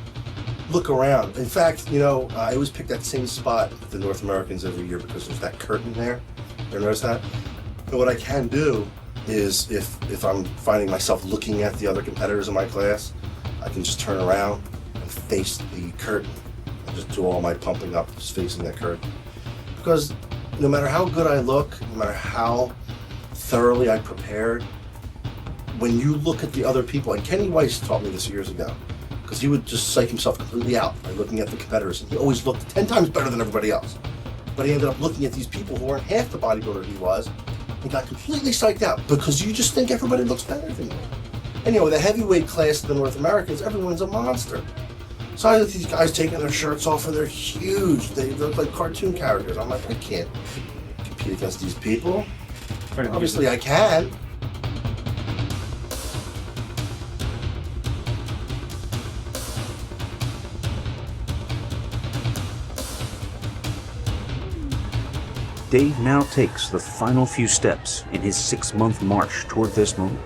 look around. In fact, I always pick that same spot with the North Americans every year because there's that curtain there. You ever notice that? And what I can do is, if I'm finding myself looking at the other competitors in my class, I can just turn around and face the curtain and just do all my pumping up just facing that curtain. Because no matter how good I look, no matter how thoroughly I prepared, when you look at the other people, and Kenny Weiss taught me this years ago, because he would just psych himself completely out by looking at the competitors, and he always looked 10 times better than everybody else. But he ended up looking at these people who weren't half the bodybuilder he was, and got completely psyched out because you just think everybody looks better than you. And the heavyweight class of the North Americans, everyone's a monster. So I look at these guys taking their shirts off and they're huge. They look like cartoon characters. I'm like, I can't compete against these people. Obviously I can. Dave now takes the final few steps in his 6-month march toward this moment.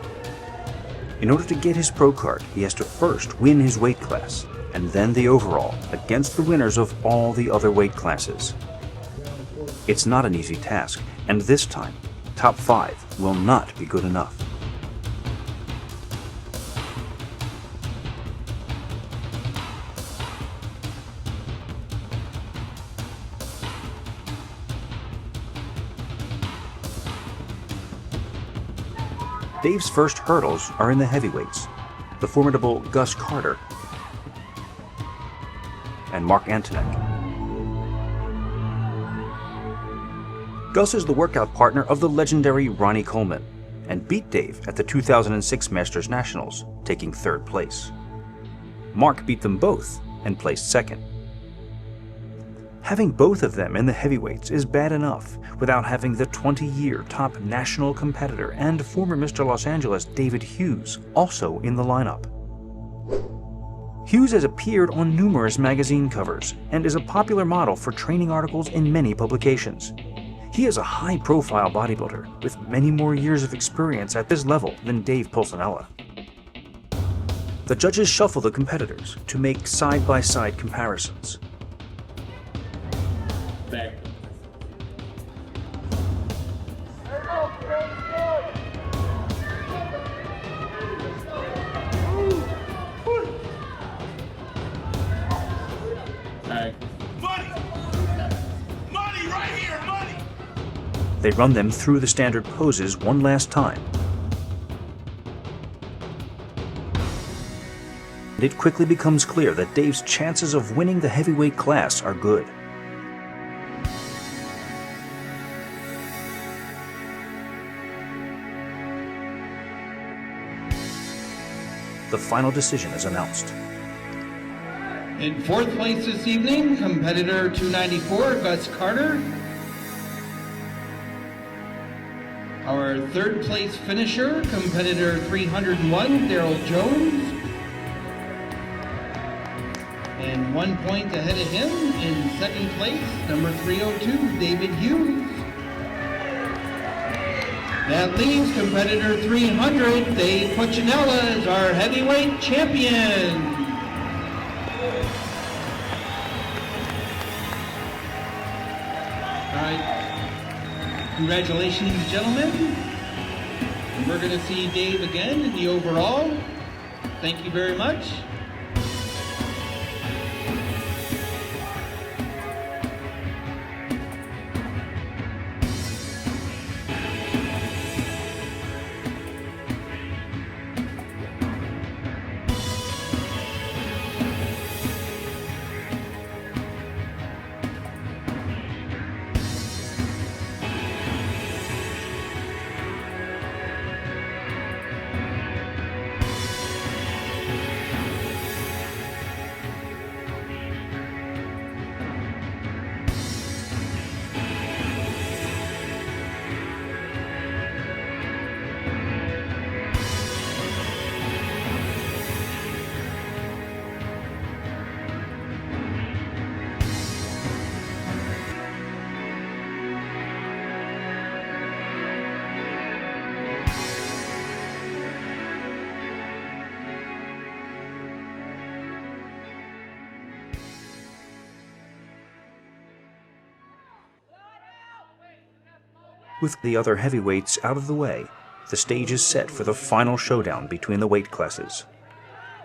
In order to get his pro card, he has to first win his weight class, and then the overall against the winners of all the other weight classes. It's not an easy task, and this time, top 5 will not be good enough. Dave's first hurdles are in the heavyweights, the formidable Gus Carter and Mark Antonek. Gus is the workout partner of the legendary Ronnie Coleman and beat Dave at the 2006 Masters Nationals, taking 3rd place. Mark beat them both and placed 2nd. Having both of them in the heavyweights is bad enough without having the 20-year top national competitor and former Mr. Los Angeles David Hughes also in the lineup. Hughes has appeared on numerous magazine covers and is a popular model for training articles in many publications. He is a high-profile bodybuilder with many more years of experience at this level than Dave Pulcinella. The judges shuffle the competitors to make side-by-side comparisons. Back. Money! Money right here, money! They run them through the standard poses one last time. And it quickly becomes clear that Dave's chances of winning the heavyweight class are good. The final decision is announced. In fourth place this evening, competitor 294, Gus Carter. Our third place finisher, competitor 301, Daryl Jones. And 1 point ahead of him in second place, number 302, David Hughes. That leaves competitor 300, Dave Pulcinella, as our heavyweight champion. All right, congratulations, gentlemen. And we're going to see Dave again in the overall. Thank you very much. With the other heavyweights out of the way, the stage is set for the final showdown between the weight classes.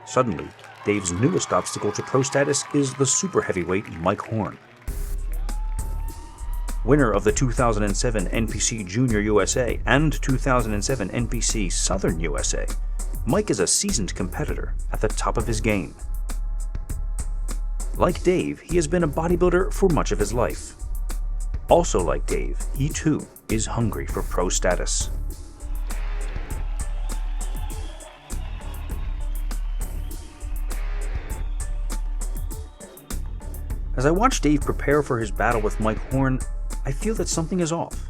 Suddenly, Dave's newest obstacle to pro status is the super heavyweight Mike Horn. Winner of the 2007 NPC Junior USA and 2007 NPC Southern USA, Mike is a seasoned competitor at the top of his game. Like Dave, he has been a bodybuilder for much of his life. Also like Dave, he too is hungry for pro status. As I watch Dave prepare for his battle with Mike Horn, I feel that something is off.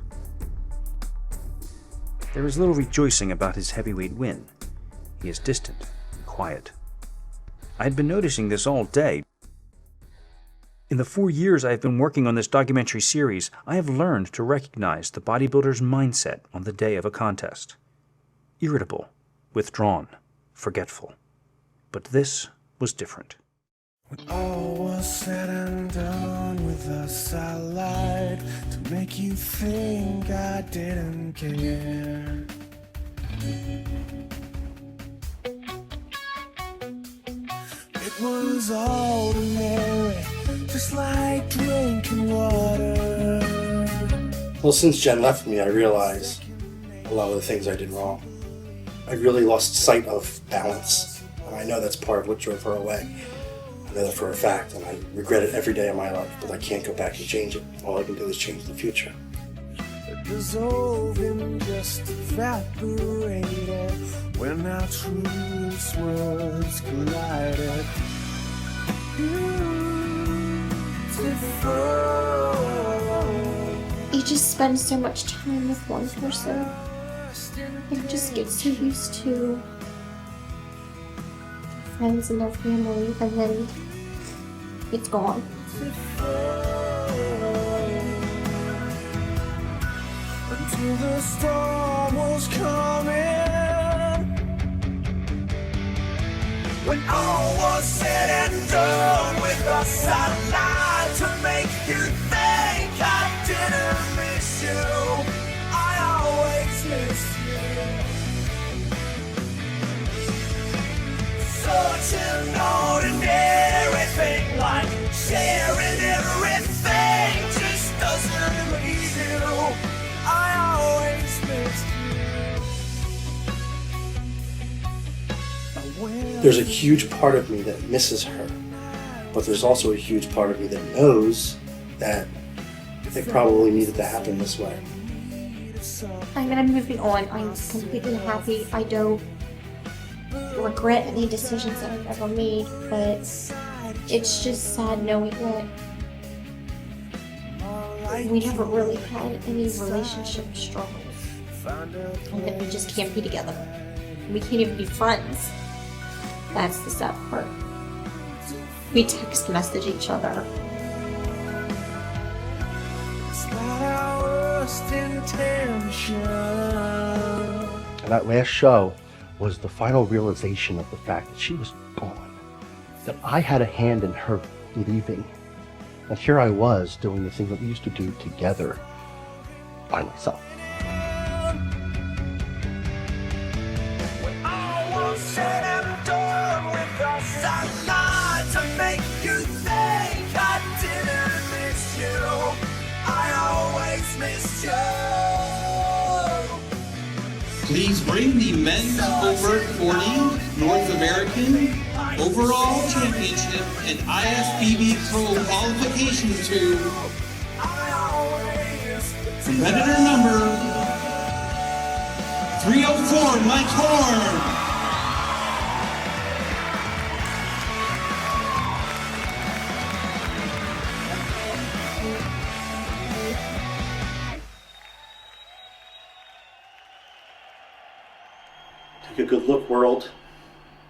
There is little rejoicing about his heavyweight win. He is distant and quiet. I had been noticing this all day. In the 4 years I have been working on this documentary series, I have learned to recognize the bodybuilder's mindset on the day of a contest. Irritable, withdrawn, forgetful. But this was different. When all was said and done with us, I lied to make you think I didn't care. It was ordinary, just like drinking water. Well, since Jen left me, I realized a lot of the things I did wrong. I really lost sight of balance, and I know that's part of what drove her away. I know that for a fact, and I regret it every day of my life, but I can't go back and change it. All I can do is change the future. Dissolving, just evaporated when our truths words collided. You just spend so much time with one person. You just get so used to friends and their family, and then it's gone. Until the storm was coming. When all was said and done with us, I lied to make you think I didn't miss you. I always miss you. Such an ordinary thing, like sharing everything, just doesn't leave you. I There's a huge part of me that misses her, but there's also a huge part of me that knows that it probably needed to happen this way. I mean, I'm moving on. I'm completely happy. I don't regret any decisions that I've ever made, but it's just sad knowing that we never really had any relationship struggles. And that we just can't be together. We can't even be friends. That's the sad part. We text message each other. And that last show was the final realization of the fact that she was gone, that I had a hand in her leaving. And here I was doing the thing that we used to do together by myself. Said and done with us. I lied to make you think I didn't miss you. I always missed you. Please bring the men's over 40 North American Overall Championship and IFBB Pro qualification to competitor number 304, Mike Horn. Take a good look, world.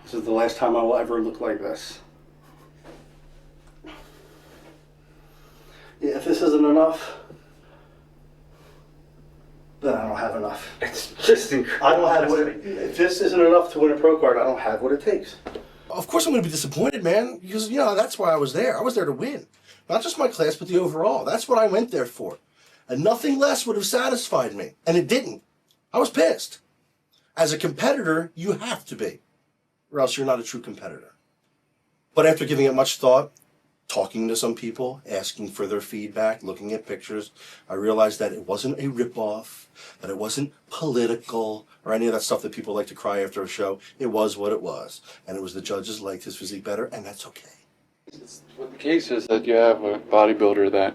This is the last time I will ever look like this. Yeah, if this isn't enough, then I don't have enough. It's just incredible. I don't have what if this isn't enough to win a pro card, I don't have what it takes. Of course I'm going to be disappointed, man, because, that's why I was there. I was there to win. Not just my class, but the overall. That's what I went there for. And nothing less would have satisfied me. And it didn't. I was pissed. As a competitor, you have to be, or else you're not a true competitor. But after giving it much thought, talking to some people, asking for their feedback, looking at pictures, I realized that it wasn't a ripoff, that it wasn't political, or any of that stuff that people like to cry after a show. It was what it was. And it was the judges liked his physique better, and that's okay. What the case is that you have a bodybuilder that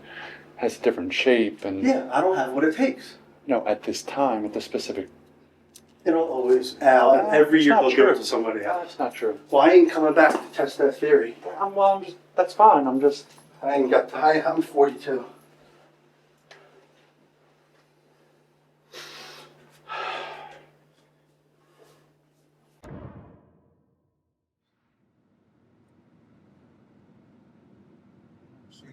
has a different shape and... Yeah, I don't have what it takes. At this time, at this specific... You don't always, Al, and every year they'll give it to somebody else. That's not true. Well, I ain't coming back to test that theory. That's fine. I'm 42.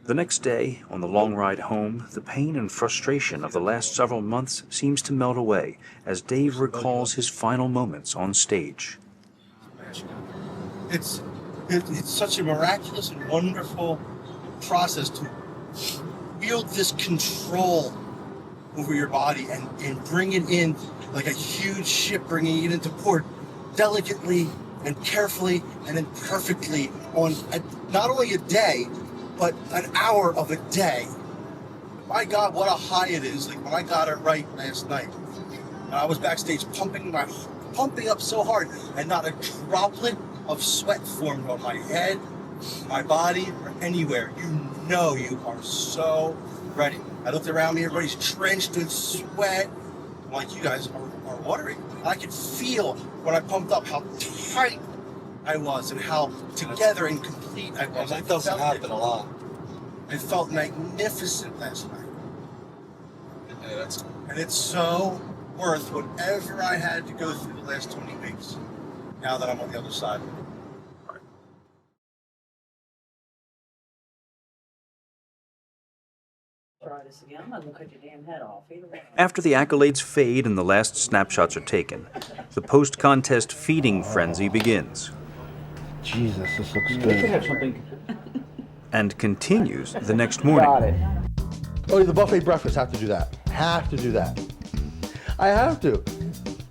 The next day, on the long ride home, the pain and frustration of the last several months seems to melt away as Dave recalls his final moments on stage. It's such a miraculous and wonderful process to wield this control over your body and bring it in like a huge ship, bringing it into port delicately and carefully and then perfectly on not only a day, but an hour of a day. My God, what a high it is. Like when I got it right last night. I was backstage pumping up so hard and not a droplet of sweat formed on my head, my body, or anywhere. You are so ready. I looked around me, everybody's drenched in sweat. I'm like, you guys are watering. I could feel when I pumped up how tight I was and how together and complete I was. That doesn't happen a lot. I felt magnificent last night. Yeah, and it's so worth whatever I had to go through the last 20 weeks, now that I'm on the other side. Try this again. I'm not gonna cut your damn head off. Either way. After the accolades fade and the last snapshots are taken, the post-contest feeding frenzy begins. Jesus, this looks We could have something. And continues the next morning. Got it. Oh, the buffet breakfast, have to do that. Have to do that. I have to.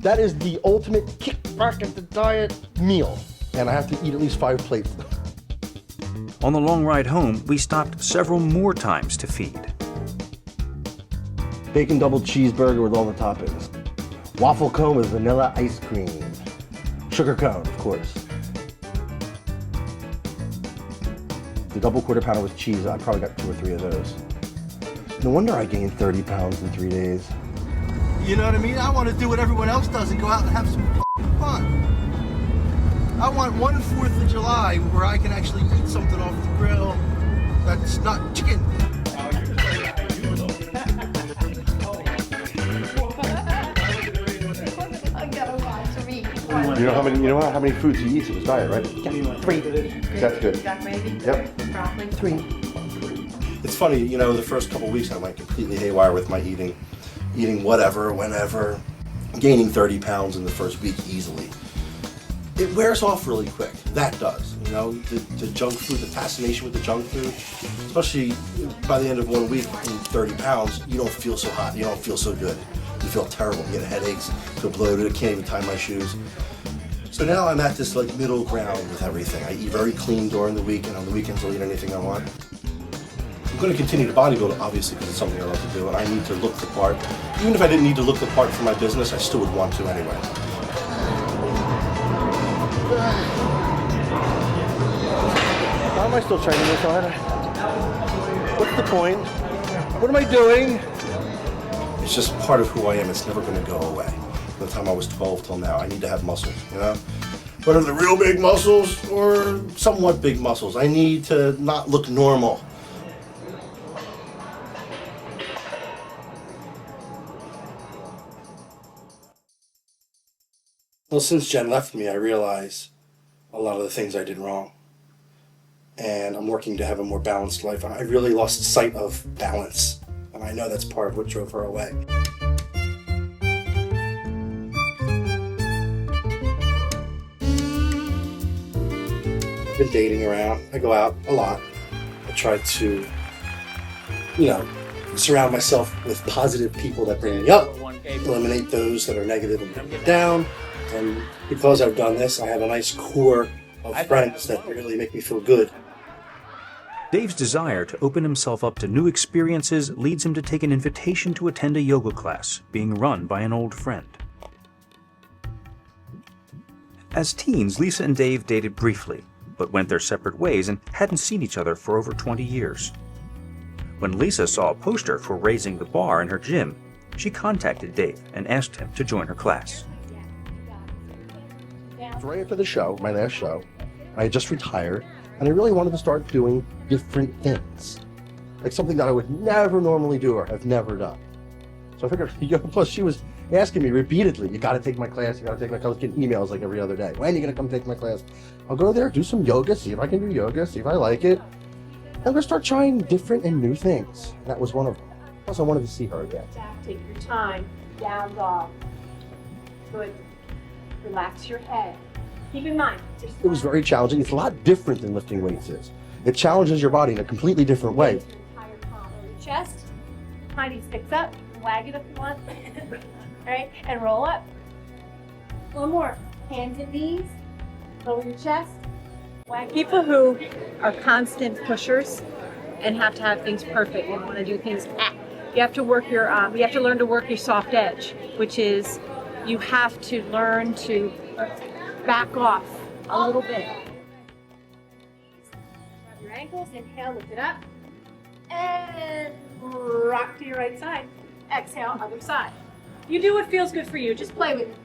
That is the ultimate kick back at the diet meal. And I have to eat at least 5 plates. On the long ride home, we stopped several more times to feed. Bacon double cheeseburger with all the toppings. Waffle cone with vanilla ice cream. Sugar cone, of course. The double quarter pounder with cheese, I probably got 2 or 3 of those. No wonder I gained 30 pounds in 3 days. You know what I mean? I want to do what everyone else does and go out and have some f***ing fun. I want one 4th of July where I can actually eat something off the grill that's not chicken. You know how many foods he eats in his diet, right? 3. That's good. Yep. 3. It's funny, you know, the first couple weeks I went completely haywire with my eating whatever, whenever, gaining 30 pounds in the first week easily. It wears off really quick. That does. You know, the junk food, the fascination with the junk food, especially by the end of 1 week, in 30 pounds, you don't feel so hot. You don't feel so good. You feel terrible. You get headaches, feel bloated. I can't even tie my shoes. So now I'm at this like middle ground with everything. I eat very clean during the week, and on the weekends I'll eat anything I want. I'm going to continue to bodybuild, obviously, because it's something I love to do, and I need to look the part. Even if I didn't need to look the part for my business, I still would want to anyway. Why am I still training this hard? What's the point? What am I doing? It's just part of who I am. It's never going to go away. From the time I was 12 till now, I need to have muscles, you know? Whether they're real big muscles or somewhat big muscles, I need to not look normal. Well, since Jen left me, I realize a lot of the things I did wrong. And I'm working to have a more balanced life. I really lost sight of balance. And I know that's part of what drove her away. I've been dating around. I go out a lot. I try to, you know, surround myself with positive people that bring me up, eliminate those that are negative and bring me down. And because I've done this, I have a nice core of friends that really make me feel good. Dave's desire to open himself up to new experiences leads him to take an invitation to attend a yoga class being run by an old friend. As teens, Lisa and Dave dated briefly, but went their separate ways and hadn't seen each other for over 20 years. When Lisa saw a poster for raising the bar in her gym, she contacted Dave and asked him to join her class. Right after the show, my last show, I had just retired, and I really wanted to start doing different things. Like something that I would never normally do or have never done. So I figured, plus she was asking me repeatedly, you gotta take my class, you gotta take my class. I was getting emails like every other day. When are you gonna come take my class? I'll go there, do some yoga, see if I can do yoga, see if I like it. I'm gonna start trying different and new things. And that was one of them. Plus I wanted to see her again. Take your time, down dog. Good. Relax your head. Keep in mind, It was very challenging. It's a lot different than lifting weights is. It challenges your body in a completely different way. entire palm over your chest. Tiny sticks up. Wag it if you want. Alright, and roll up. One more. Hands and knees. Over your chest. Wag. People who are constant pushers and have to have things perfect and want to do things. You have to work your. You have to learn to work your soft edge, which is you have to learn to back off a little bit. Grab your ankles, inhale, lift it up, and rock to your right side. Exhale, other side. You do what feels good for you. Just play with it.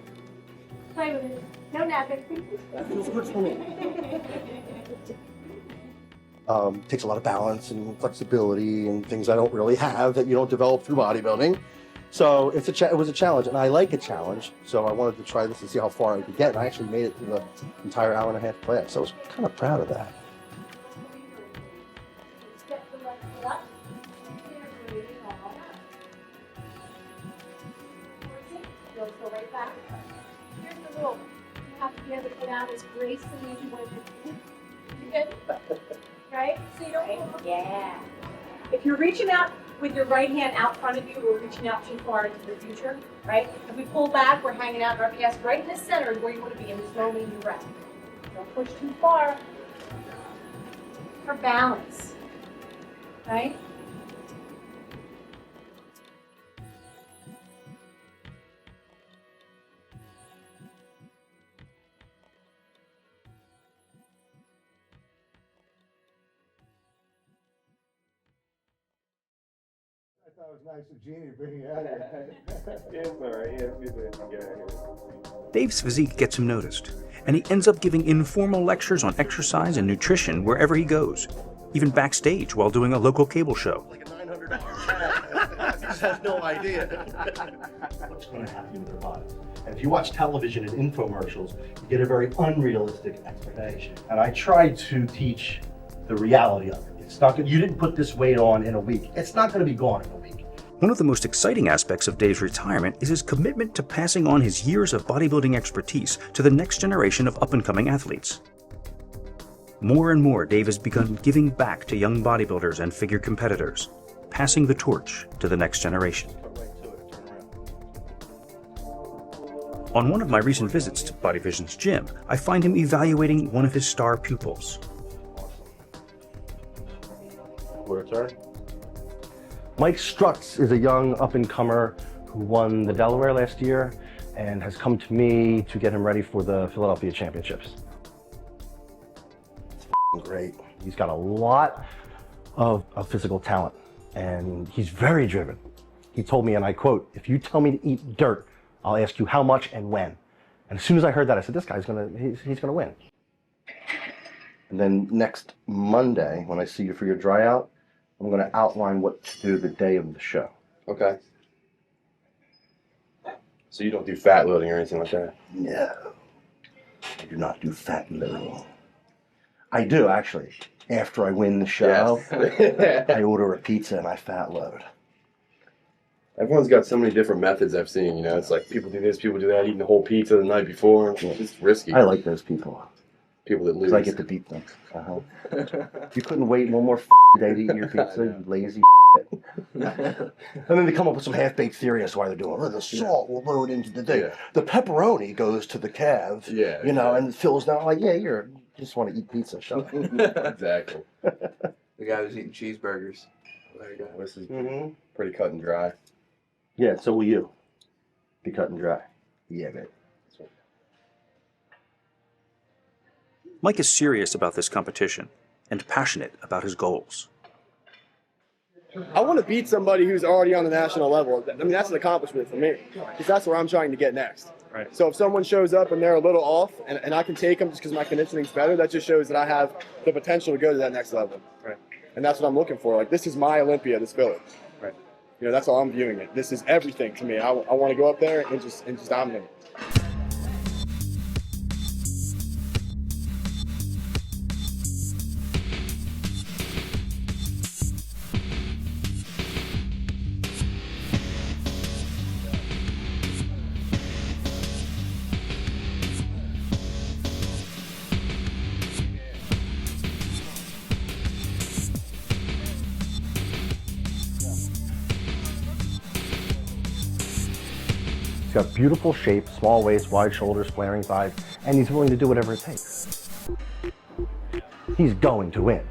Play with it. No napping. That feels good for me. Takes a lot of balance and flexibility and things I don't really have that you don't develop through bodybuilding. So it was a challenge, and I like a challenge, so I wanted to try this and see how far I could get, and I actually made it through the entire hour-and-a-half class, so I was kind of proud of that. Step the legs up. You'll go right back. Here's the rule. You have to be able to get out as gracefully as you want to. You good? Right? So you don't. Yeah. If you're reaching out with your right hand out front of you, we're reaching out too far into the future, right? If we pull back, we're hanging out in our chest. Right in the center is where you want to be in this moment in your breath. Don't push too far. For balance, right? thought it was nice of Jeannie bringing it out here. It's alright, yeah, we did get out here. Dave's physique gets him noticed, and he ends up giving informal lectures on exercise and nutrition wherever he goes, even backstage while doing a local cable show. Like a $900 He just has no idea what's going to happen with their body. And if you watch television and infomercials, you get a very unrealistic explanation. And I try to teach the reality of it. It's not good. You didn't put this weight on in a week. It's not going to be gone in a week. One of the most exciting aspects of Dave's retirement is his commitment to passing on his years of bodybuilding expertise to the next generation of up-and-coming athletes. More and more, Dave has begun giving back to young bodybuilders and figure competitors, passing the torch to the next generation. On one of my recent visits to Bodyvision's gym, I find him evaluating one of his star pupils. Mike Strutz is a young up-and-comer who won the Delaware last year and has come to me to get him ready for the Philadelphia Championships. It's great. He's got a lot of physical talent and he's very driven. He told me, and I quote, "If you tell me to eat dirt, I'll ask you how much and when." And as soon as I heard that, I said, this guy's he's gonna win. And then next Monday, when I see you for your dry out, I'm gonna outline what to do the day of the show. Okay. So you don't do fat loading or anything like that? No, I do not do fat loading. I do, actually. After I win the show, yes. I order a pizza and I fat load. Everyone's got so many different methods I've seen, you know, it's like people do this, people do that, eating the whole pizza the night before. It's risky. I like those people. People that lose. Because I get to beat them. You couldn't wait one more day to eat your pizza, you lazy and then they come up with some half-baked theory as to why they're doing it. Oh, the salt will load into the thing. Yeah. The pepperoni goes to the calves, you know, and Phil's now like, yeah, you just want to eat pizza. Shut up. Exactly. The guy who's eating cheeseburgers. There you go. This is pretty cut and dry. Yeah, so will you. Be cut and dry. Yeah, babe. Mike is serious about this competition and passionate about his goals. I want to beat somebody who's already on the national level. I mean, that's an accomplishment for me, because that's where I'm trying to get next. Right. So if someone shows up and they're a little off, and I can take them just because my conditioning's better, that just shows that I have the potential to go to that next level. Right. And that's what I'm looking for. Like, this is my Olympia, this village. Right. You know, that's how I'm viewing it. This is everything to me. I want to go up there and just dominate. He's got beautiful shape, small waist, wide shoulders, flaring thighs, and he's willing to do whatever it takes. He's going to win.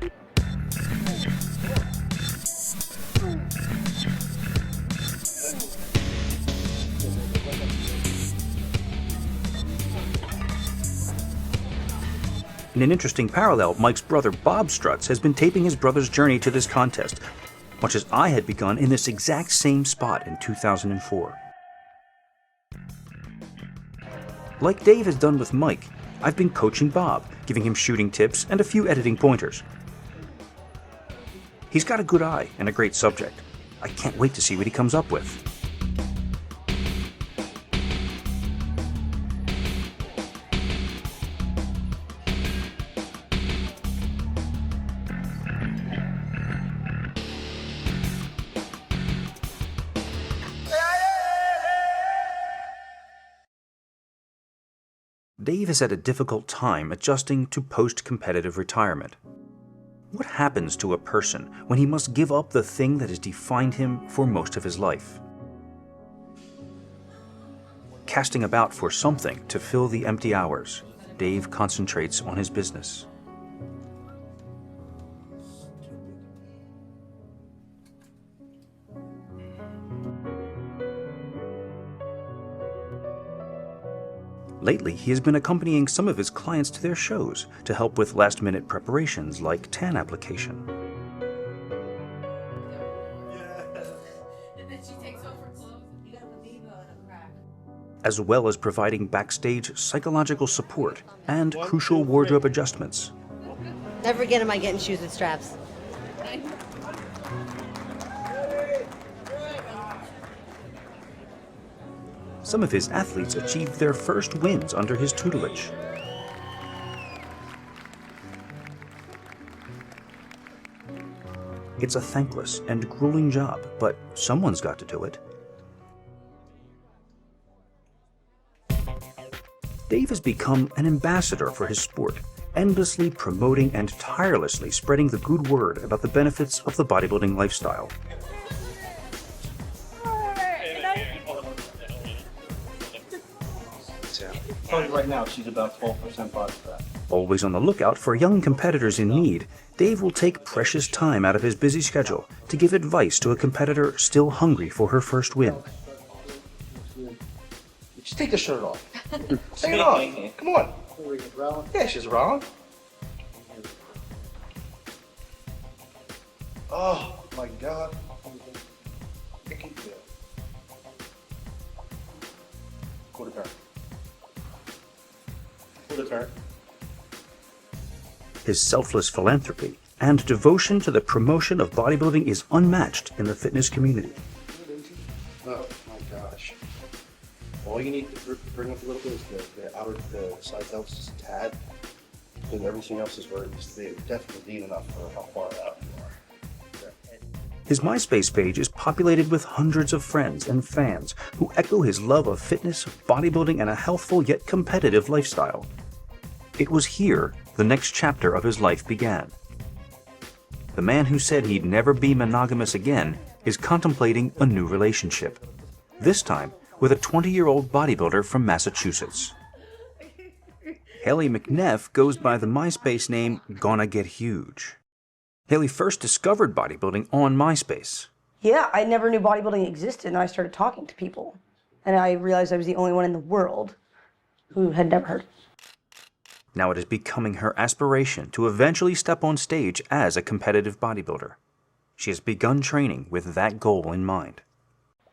In an interesting parallel, Mike's brother Bob Strutz has been taping his brother's journey to this contest, much as I had begun in this exact same spot in 2004. Like Dave has done with Mike, I've been coaching Bob, giving him shooting tips and a few editing pointers. He's got a good eye and a great subject. I can't wait to see what he comes up with. Dave has had a difficult time adjusting to post-competitive retirement. What happens to a person when he must give up the thing that has defined him for most of his life? Casting about for something to fill the empty hours, Dave concentrates on his business. Lately, he has been accompanying some of his clients to their shows to help with last-minute preparations like tan application. as well as providing backstage psychological support and crucial wardrobe adjustments. Never again am I getting shoes with straps. Some of his athletes achieved their first wins under his tutelage. It's a thankless and grueling job, but someone's got to do it. Dave has become an ambassador for his sport, endlessly promoting and tirelessly spreading the good word about the benefits of the bodybuilding lifestyle. Right now, she's about 12% body fat. Always on the lookout for young competitors in need, Dave will take precious time out of his busy schedule to give advice to a competitor still hungry for her first win. Just take the shirt off. Take it off. Come on. Yeah, she's wrong. Oh my God. I can do it. Quarter turn. Quarter turn. His selfless philanthropy and devotion to the promotion of bodybuilding is unmatched in the fitness community. Oh my gosh. All you need to bring up a little bit is the side delts just a tad, and everything else is where it needs to be. It definitely lean enough for how far out you are. His MySpace page is populated with hundreds of friends and fans who echo his love of fitness, bodybuilding, and a healthful yet competitive lifestyle. It was here the next chapter of his life began. The man who said he'd never be monogamous again is contemplating a new relationship, this time with a 20-year-old bodybuilder from Massachusetts. Hayley McNeff goes by the MySpace name Gonna Get Huge. Hayley first discovered bodybuilding on MySpace. Yeah, I never knew bodybuilding existed, and I started talking to people. And I realized I was the only one in the world who had never heard. Now it is becoming her aspiration to eventually step on stage as a competitive bodybuilder. She has begun training with that goal in mind.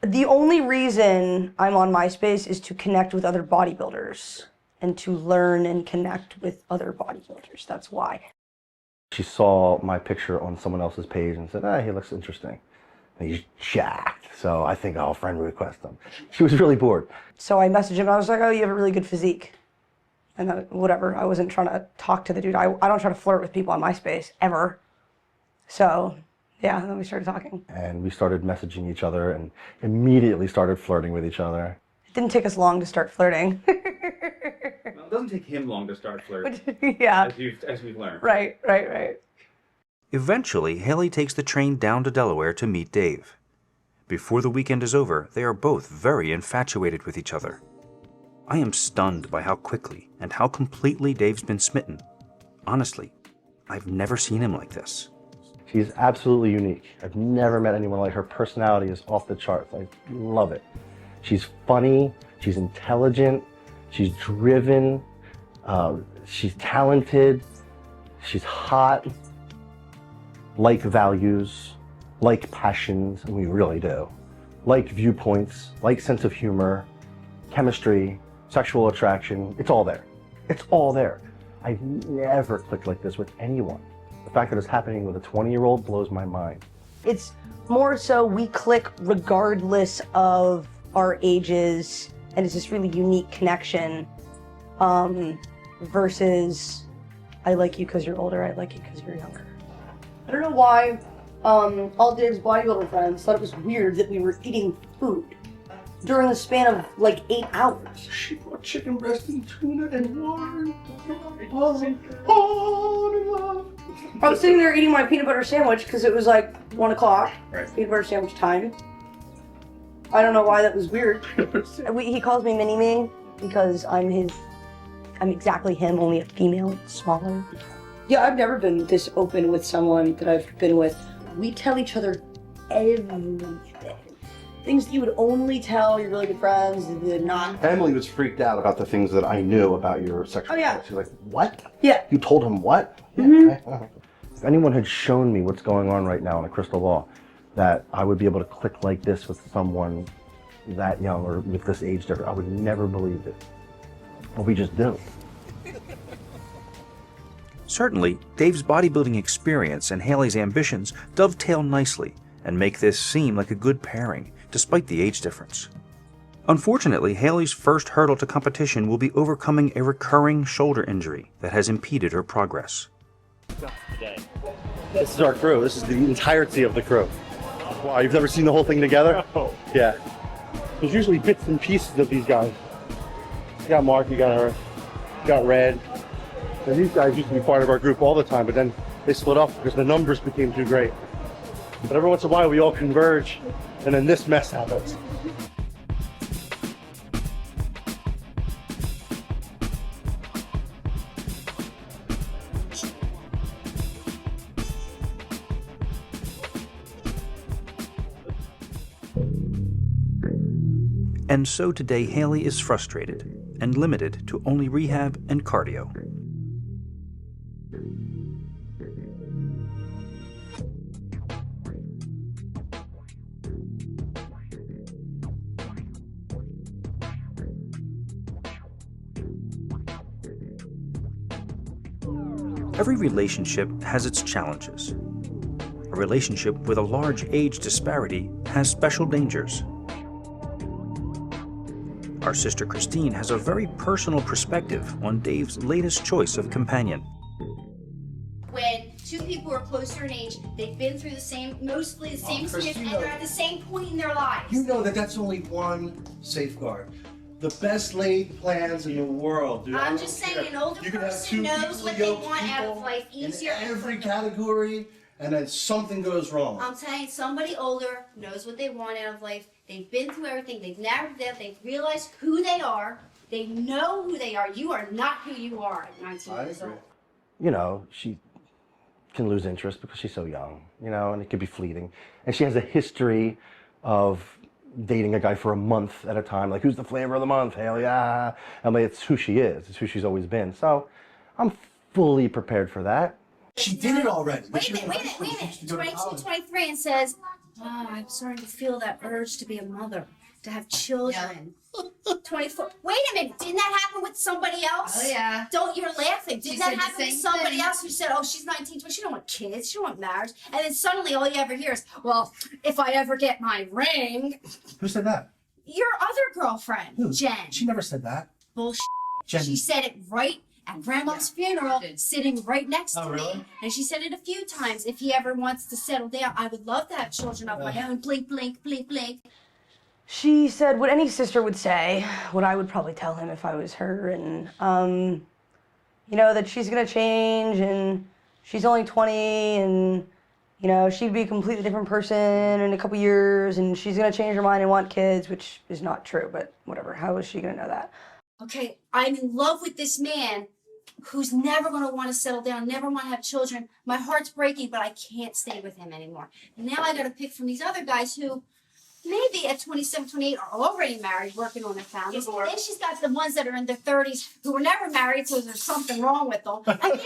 The only reason I'm on MySpace is to connect with other bodybuilders and to learn and connect with other bodybuilders. That's why. She saw my picture on someone else's page and said, he looks interesting. And he's jacked, so I think I'll friend request him. She was really bored. So I messaged him, and I was like, oh, you have a really good physique. And then, whatever, I wasn't trying to talk to the dude. I don't try to flirt with people on MySpace, ever. So, yeah, then we started talking. And we started messaging each other and immediately started flirting with each other. It didn't take us long to start flirting. Well, it doesn't take him long to start flirting. Yeah. As we've learned. Right. Eventually, Hayley takes the train down to Delaware to meet Dave. Before the weekend is over, they are both very infatuated with each other. I am stunned by how quickly and how completely Dave's been smitten. Honestly, I've never seen him like this. She's absolutely unique. I've never met anyone like her. Personality is off the charts. I love it. She's funny, she's intelligent, she's driven, she's talented, she's hot, like values, like passions, and we really do, like viewpoints, like sense of humor, chemistry, sexual attraction. It's all there. It's all there. I've never clicked like this with anyone. The fact that it's happening with a 20-year-old blows my mind. It's more so we click regardless of our ages, and it's this really unique connection versus I like you because you're older, I like you because you're younger. I don't know why all Dave's bodybuilder friends thought it was weird that we were eating food during the span of like 8 hours. She brought chicken breast and tuna and water. I was sitting there eating my peanut butter sandwich because it was like 1 o'clock, peanut butter sandwich time. I don't know why that was weird. He calls me Mini-Me because I'm exactly him, only a female, smaller. Yeah, I've never been this open with someone that I've been with. We tell each other everything. Things that you would only tell your really good friends, not. Emily was freaked out about the things that I knew about your sexual life. She's like, what? Yeah. You told him what? Yeah. If anyone had shown me what's going on right now in a crystal ball, that I would be able to click like this with someone that young or with this age difference. I would never believe it. But we just do. Certainly, Dave's bodybuilding experience and Hayley's ambitions dovetail nicely and make this seem like a good pairing, despite the age difference. Unfortunately, Hayley's first hurdle to competition will be overcoming a recurring shoulder injury that has impeded her progress. This is our crew. This is the entirety of the crew. Wow, you've never seen the whole thing together? Oh. Yeah. There's usually bits and pieces of these guys. You got Mark, you got Earth, you got Red. And these guys used to be part of our group all the time, but then they split up because the numbers became too great. But every once in a while we all converge, and then this mess happens. And so today Hayley is frustrated and limited to only rehab and cardio. Every relationship has its challenges. A relationship with a large age disparity has special dangers. Our sister Christine has a very personal perspective on Dave's latest choice of companion. When two people are closer in age, they've been through mostly the same experience, and they're at the same point in their lives. You know that that's only one safeguard. The best laid plans in the world, dude. I'm just saying, an older person knows what they want out of life easier. In every category, and then something goes wrong. I'm saying somebody older knows what they want out of life. They've been through everything. They've narrowed it down. They've realized who they are. They know who they are. You are not who you are at 19 years old. You know, she can lose interest because she's so young, you know, and it could be fleeting. And she has a history of dating a guy for a month at a time. Like, who's the flavor of the month? Hell yeah. I mean, it's who she is. It's who she's always been. So I'm fully prepared for that. She did it already. Wait a minute. 22, 23 and says, oh, I'm starting to feel that urge to be a mother, to have children. 24. Wait a minute. Didn't that happen with somebody else? Oh, yeah. You're laughing. Didn't that happen with somebody else who said, oh, she's 19, 20, she don't want kids, she don't want marriage. And then suddenly all you ever hear is, well, if I ever get my ring. Who said that? Your other girlfriend, Who? Jen. She never said that. Bullshit. Jen. She said it right at Grandma's funeral, sitting right next to really? me. And she said it a few times. If he ever wants to settle down, I would love to have children of my own. Blink, blink, blink, blink. She said what any sister would say, what I would probably tell him if I was her, and, you know, that she's gonna change, and she's only 20, and, you know, she'd be a completely different person in a couple years, and she's gonna change her mind and want kids, which is not true, but whatever. How is she gonna know that? Okay, I'm in love with this man who's never going to want to settle down, never want to have children. My heart's breaking, but I can't stay with him anymore. And now I got to pick from these other guys who maybe at 27, 28 are already married, working on their families. Then she's got the ones that are in their 30s who were never married, so there's something wrong with them. I mean,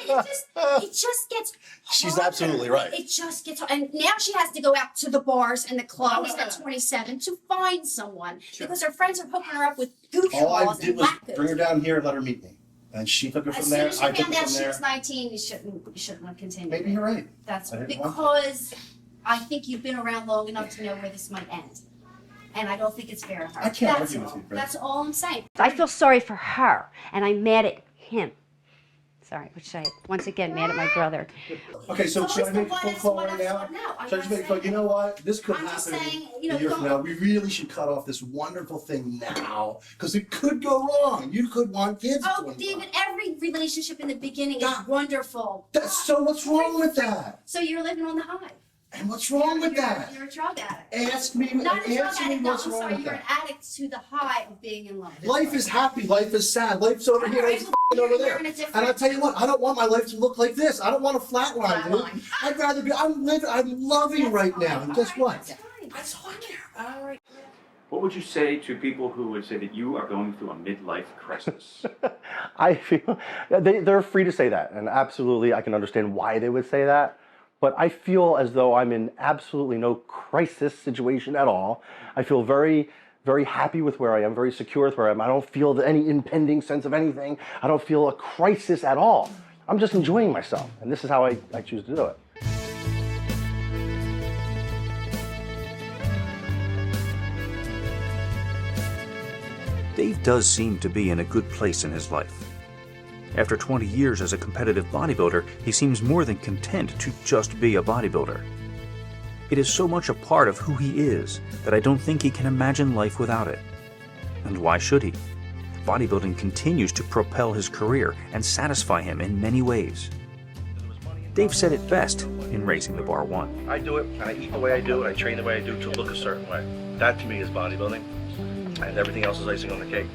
it just gets She's harder. absolutely right. It just gets hard. And now she has to go out to the bars and the clubs at 27 to find someone because her friends are hooking her up with All I goofballs did and was wackos. bring her down here and let her meet me. And she took it As from soon there. as you I took found it out from she there. was 19, you shouldn't have continued. Maybe you're right. That's I didn't want to. because I think you've been around long enough to know where this might end. And I don't think it's fair to her. I can't That's argue with all. you, Chris. That's all I'm saying. I feel sorry for her, and I'm mad at him. Sorry, what should I? Once again, mad at my brother. Okay, so should I make a phone call right now? No, Should I just make a phone? You know what? This could I'm just happen saying, a year from now. We really should cut off this wonderful thing now because it could go wrong. You could want kids. at Oh, 25. David, every relationship in the beginning is wonderful. So what's wrong with that? So you're living on the high. And what's wrong with that? You're a drug addict. Ask me. Not a drug Answer me addict. No, what's I'm wrong sorry. with You're that. an addict to the high of being in love. Life is happy. Life is sad. Life's over here. Life's over there. in a different- And I'll tell you what. I don't want my life to look like this. I don't want a flat line, dude. I'd rather be. I'm loving right now. And guess what? That's all I care. All right. What would you say to people who would say that you are going through a midlife crisis? I feel they're free to say that, and absolutely, I can understand why they would say that. But I feel as though I'm in absolutely no crisis situation at all. I feel very very happy with where I am, very secure with where I am. I don't feel any impending sense of anything. I don't feel a crisis at all. I'm just enjoying myself, and this is how I choose to do it. Dave does seem to be in a good place in his life. After 20 years as a competitive bodybuilder, he seems more than content to just be a bodybuilder. It is so much a part of who he is that I don't think he can imagine life without it. And why should he? Bodybuilding continues to propel his career and satisfy him in many ways. Dave said it best in Raising the Bar 1. I do it, and I eat the way I do, and I train the way I do to look a certain way. That to me is bodybuilding, and everything else is icing on the cake.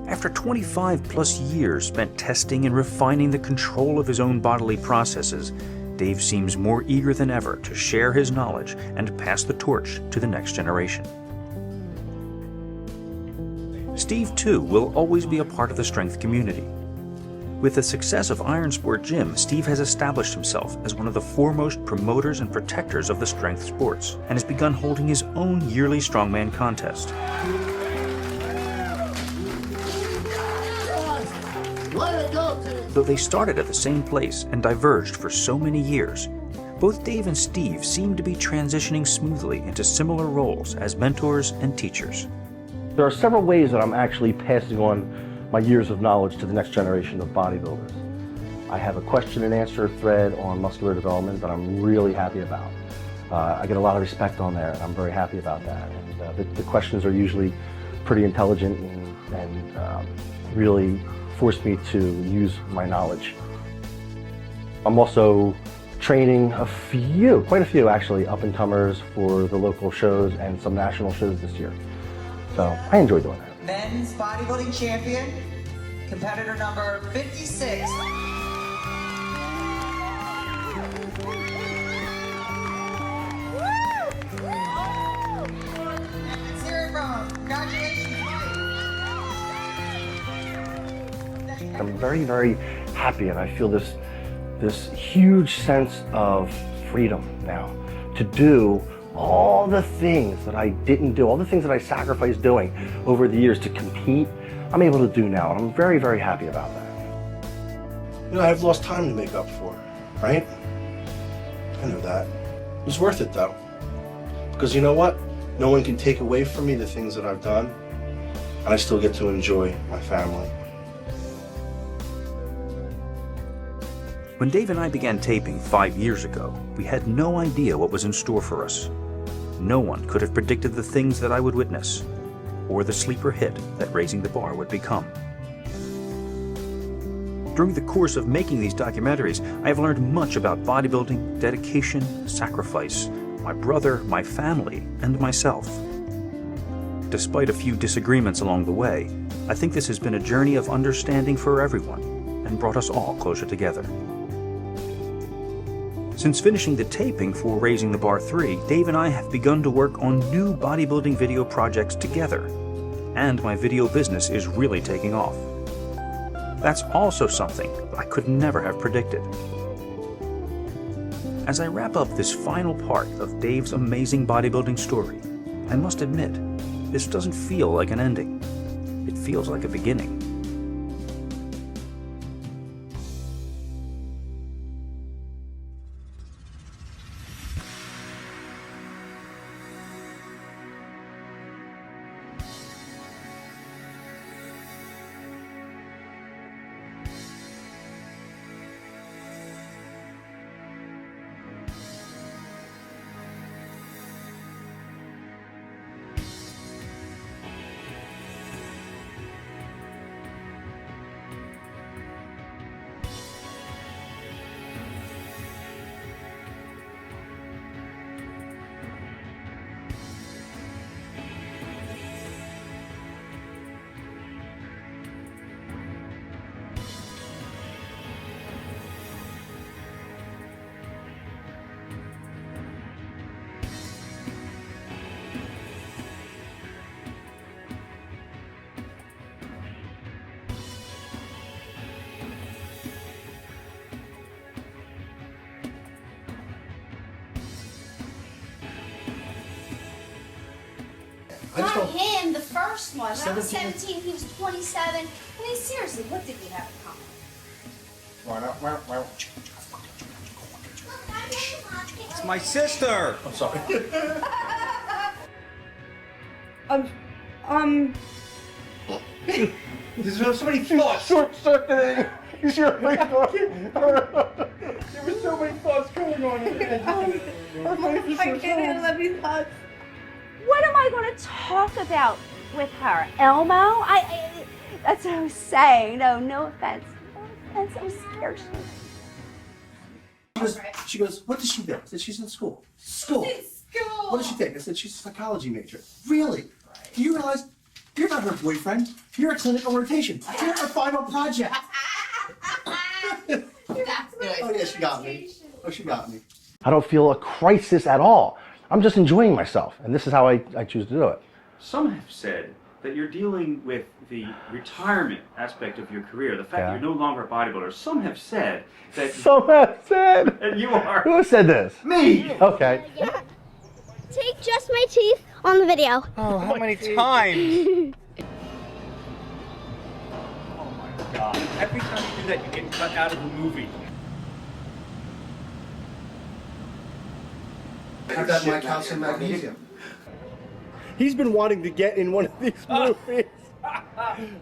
After 25 plus years spent testing and refining the control of his own bodily processes, Dave seems more eager than ever to share his knowledge and pass the torch to the next generation. Steve, too, will always be a part of the strength community. With the success of Iron Sport Gym, Steve has established himself as one of the foremost promoters and protectors of the strength sports, and has begun holding his own yearly strongman contest. Though they started at the same place and diverged for so many years, both Dave and Steve seem to be transitioning smoothly into similar roles as mentors and teachers. There are several ways that I'm actually passing on my years of knowledge to the next generation of bodybuilders. I have a question and answer thread on muscular development that I'm really happy about. I get a lot of respect on there, and I'm very happy about that. And the questions are usually pretty intelligent and really force me to use my knowledge. I'm also training quite a few actually, up-and-comers for the local shows and some national shows this year. So I enjoy doing that. Men's bodybuilding champion, competitor number 56. Let's hear it from him. Congratulations, Mike. I'm very, very happy, and I feel this huge sense of freedom now to do all the things that I didn't do, all the things that I sacrificed doing over the years to compete, I'm able to do now, and I'm very, very happy about that. You know, I've lost time to make up for, right? I know that. It was worth it though. Because you know what? No one can take away from me the things that I've done, and I still get to enjoy my family. When Dave and I began taping 5 years ago, we had no idea what was in store for us. No one could have predicted the things that I would witness, or the sleeper hit that Raising the Bar would become. During the course of making these documentaries, I have learned much about bodybuilding, dedication, sacrifice, my brother, my family, and myself. Despite a few disagreements along the way, I think this has been a journey of understanding for everyone and brought us all closer together. Since finishing the taping for Raising the Bar 3, Dave and I have begun to work on new bodybuilding video projects together, and my video business is really taking off. That's also something I could never have predicted. As I wrap up this final part of Dave's amazing bodybuilding story, I must admit, this doesn't feel like an ending. It feels like a beginning. I just Not don't. him, the first one. When I was 17. 17, he was 27. I mean, seriously, what did we have in common? It's my sister. I'm sorry. There's so many thoughts short-circuiting. You see her face going? There were so many thoughts going on in her head. I can't handle that many thoughts. What am I going to talk about with her? Elmo? That's what I was saying. No offense. No offense. I was scared. She goes, what does she do? I said, she's in school. School. What does she take? I said, she's a psychology major. Really? Do you realize you're not her boyfriend? You're a clinical rotation. You're her final project. Oh yeah, she got me. Oh, she got me. I don't feel a crisis at all. I'm just enjoying myself, and this is how I choose to do it. Some have said that you're dealing with the retirement aspect of your career, the fact that you're no longer a bodybuilder. Some have said that... Some have said? And you are. Who said this? Me! Okay. Take just my teeth on the video. Oh, how many times? Oh my God. Every time you do that, you get cut out of the movie. I've got my calcium magnesium. He's been wanting to get in one of these movies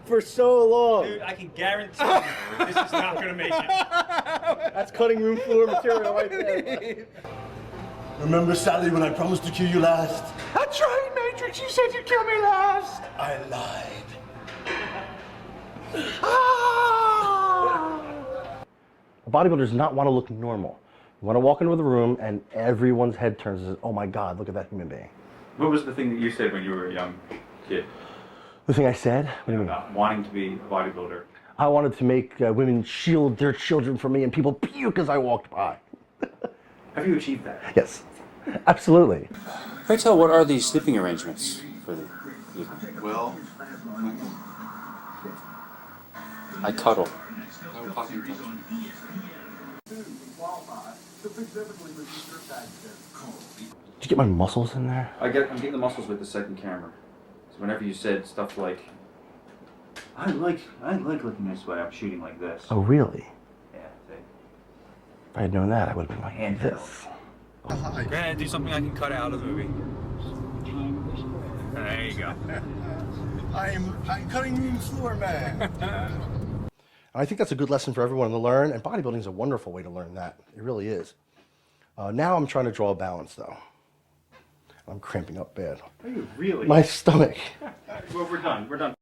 for so long. Dude, I can guarantee you this is not going to make it. That's cutting room floor material right there. Remember, Sally, when I promised to kill you last? That's right, Matrix. You said you'd kill me last. I lied. A bodybuilder does not want to look normal. You want to walk into the room and everyone's head turns and says, oh my God, look at that human being. What was the thing that you said when you were a young kid? The thing I said? What do you mean? About wanting to be a bodybuilder. I wanted to make women shield their children from me and people puke as I walked by. Have you achieved that? Yes, absolutely. Pray tell, what are the sleeping arrangements for the evening? Well, I cuddle. Did you get my muscles in there? I'm getting the muscles with the second camera. So whenever you said stuff like, I like looking this way, I'm shooting like this. Oh, really? Yeah. If I had known that, I would have been like this. Granted, do something I can cut out of the movie. There you go. I'm cutting room floor, man. I think that's a good lesson for everyone to learn, and bodybuilding is a wonderful way to learn that. It really is. Now I'm trying to draw a balance, though. I'm cramping up bad. Are you really? My stomach. Well, we're done. We're done.